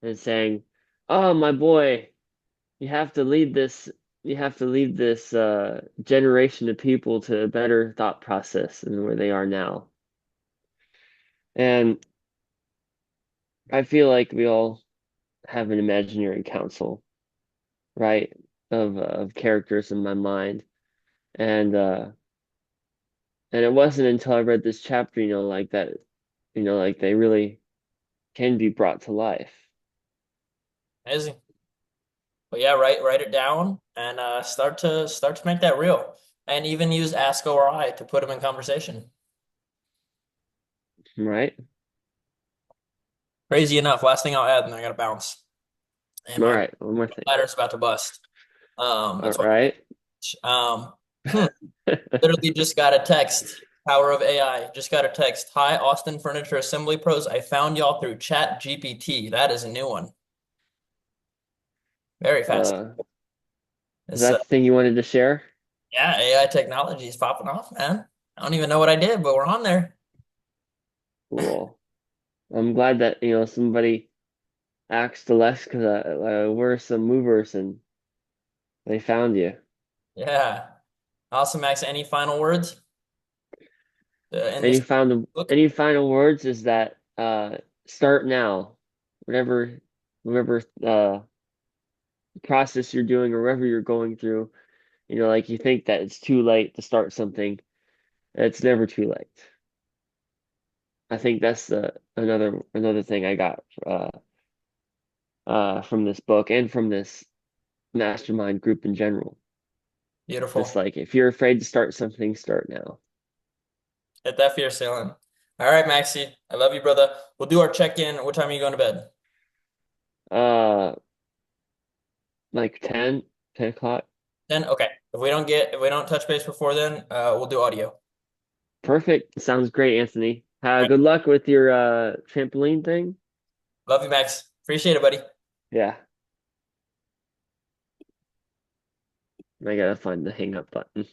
and saying, "Oh, my boy, you have to lead this generation of people to a better thought process than where they are now." And I feel like we all have an imaginary council, right? Of characters in my mind. And and it wasn't until I read this chapter, you know, like that, you know, like they really can be brought to life. Amazing. But yeah, write it down and start to make that real. And even use Ask ORI to put them in conversation. Right? Crazy enough, last thing I'll add, and I gotta bounce. And All my right, one more thing. ladder's about to bust. All That's why. right. Um, literally just got a text. Power of AI. Just got a text. Hi, Austin Furniture Assembly Pros. I found y'all through Chat GPT. That is a new one. Very fast. Is It's that the thing you wanted to share? yeah, AI technology is popping off, man. I don't even know what I did, but we're on there. Cool. I'm glad that, you know, somebody asked the less because we're some movers and they found you. Yeah. Awesome, Max. Any final words? In this book? Any final words is that start now. Whatever whatever process you're doing or whatever you're going through, you know, like you think that it's too late to start something. It's never too late. I think that's another thing I got from this book and from this mastermind group in general. Just Beautiful. like if you're afraid to start something, start now. Hit that fear ceiling. All right, Maxie. I love you, brother. We'll do our check-in. What time are you going to bed? Uh, like 10 o'clock. Then okay. If we don't touch base before then, we'll do audio. Perfect. Sounds great, Anthony. All right. Good luck with your trampoline thing. Love you, Max. Appreciate it, buddy. Yeah, I gotta find the hang up button.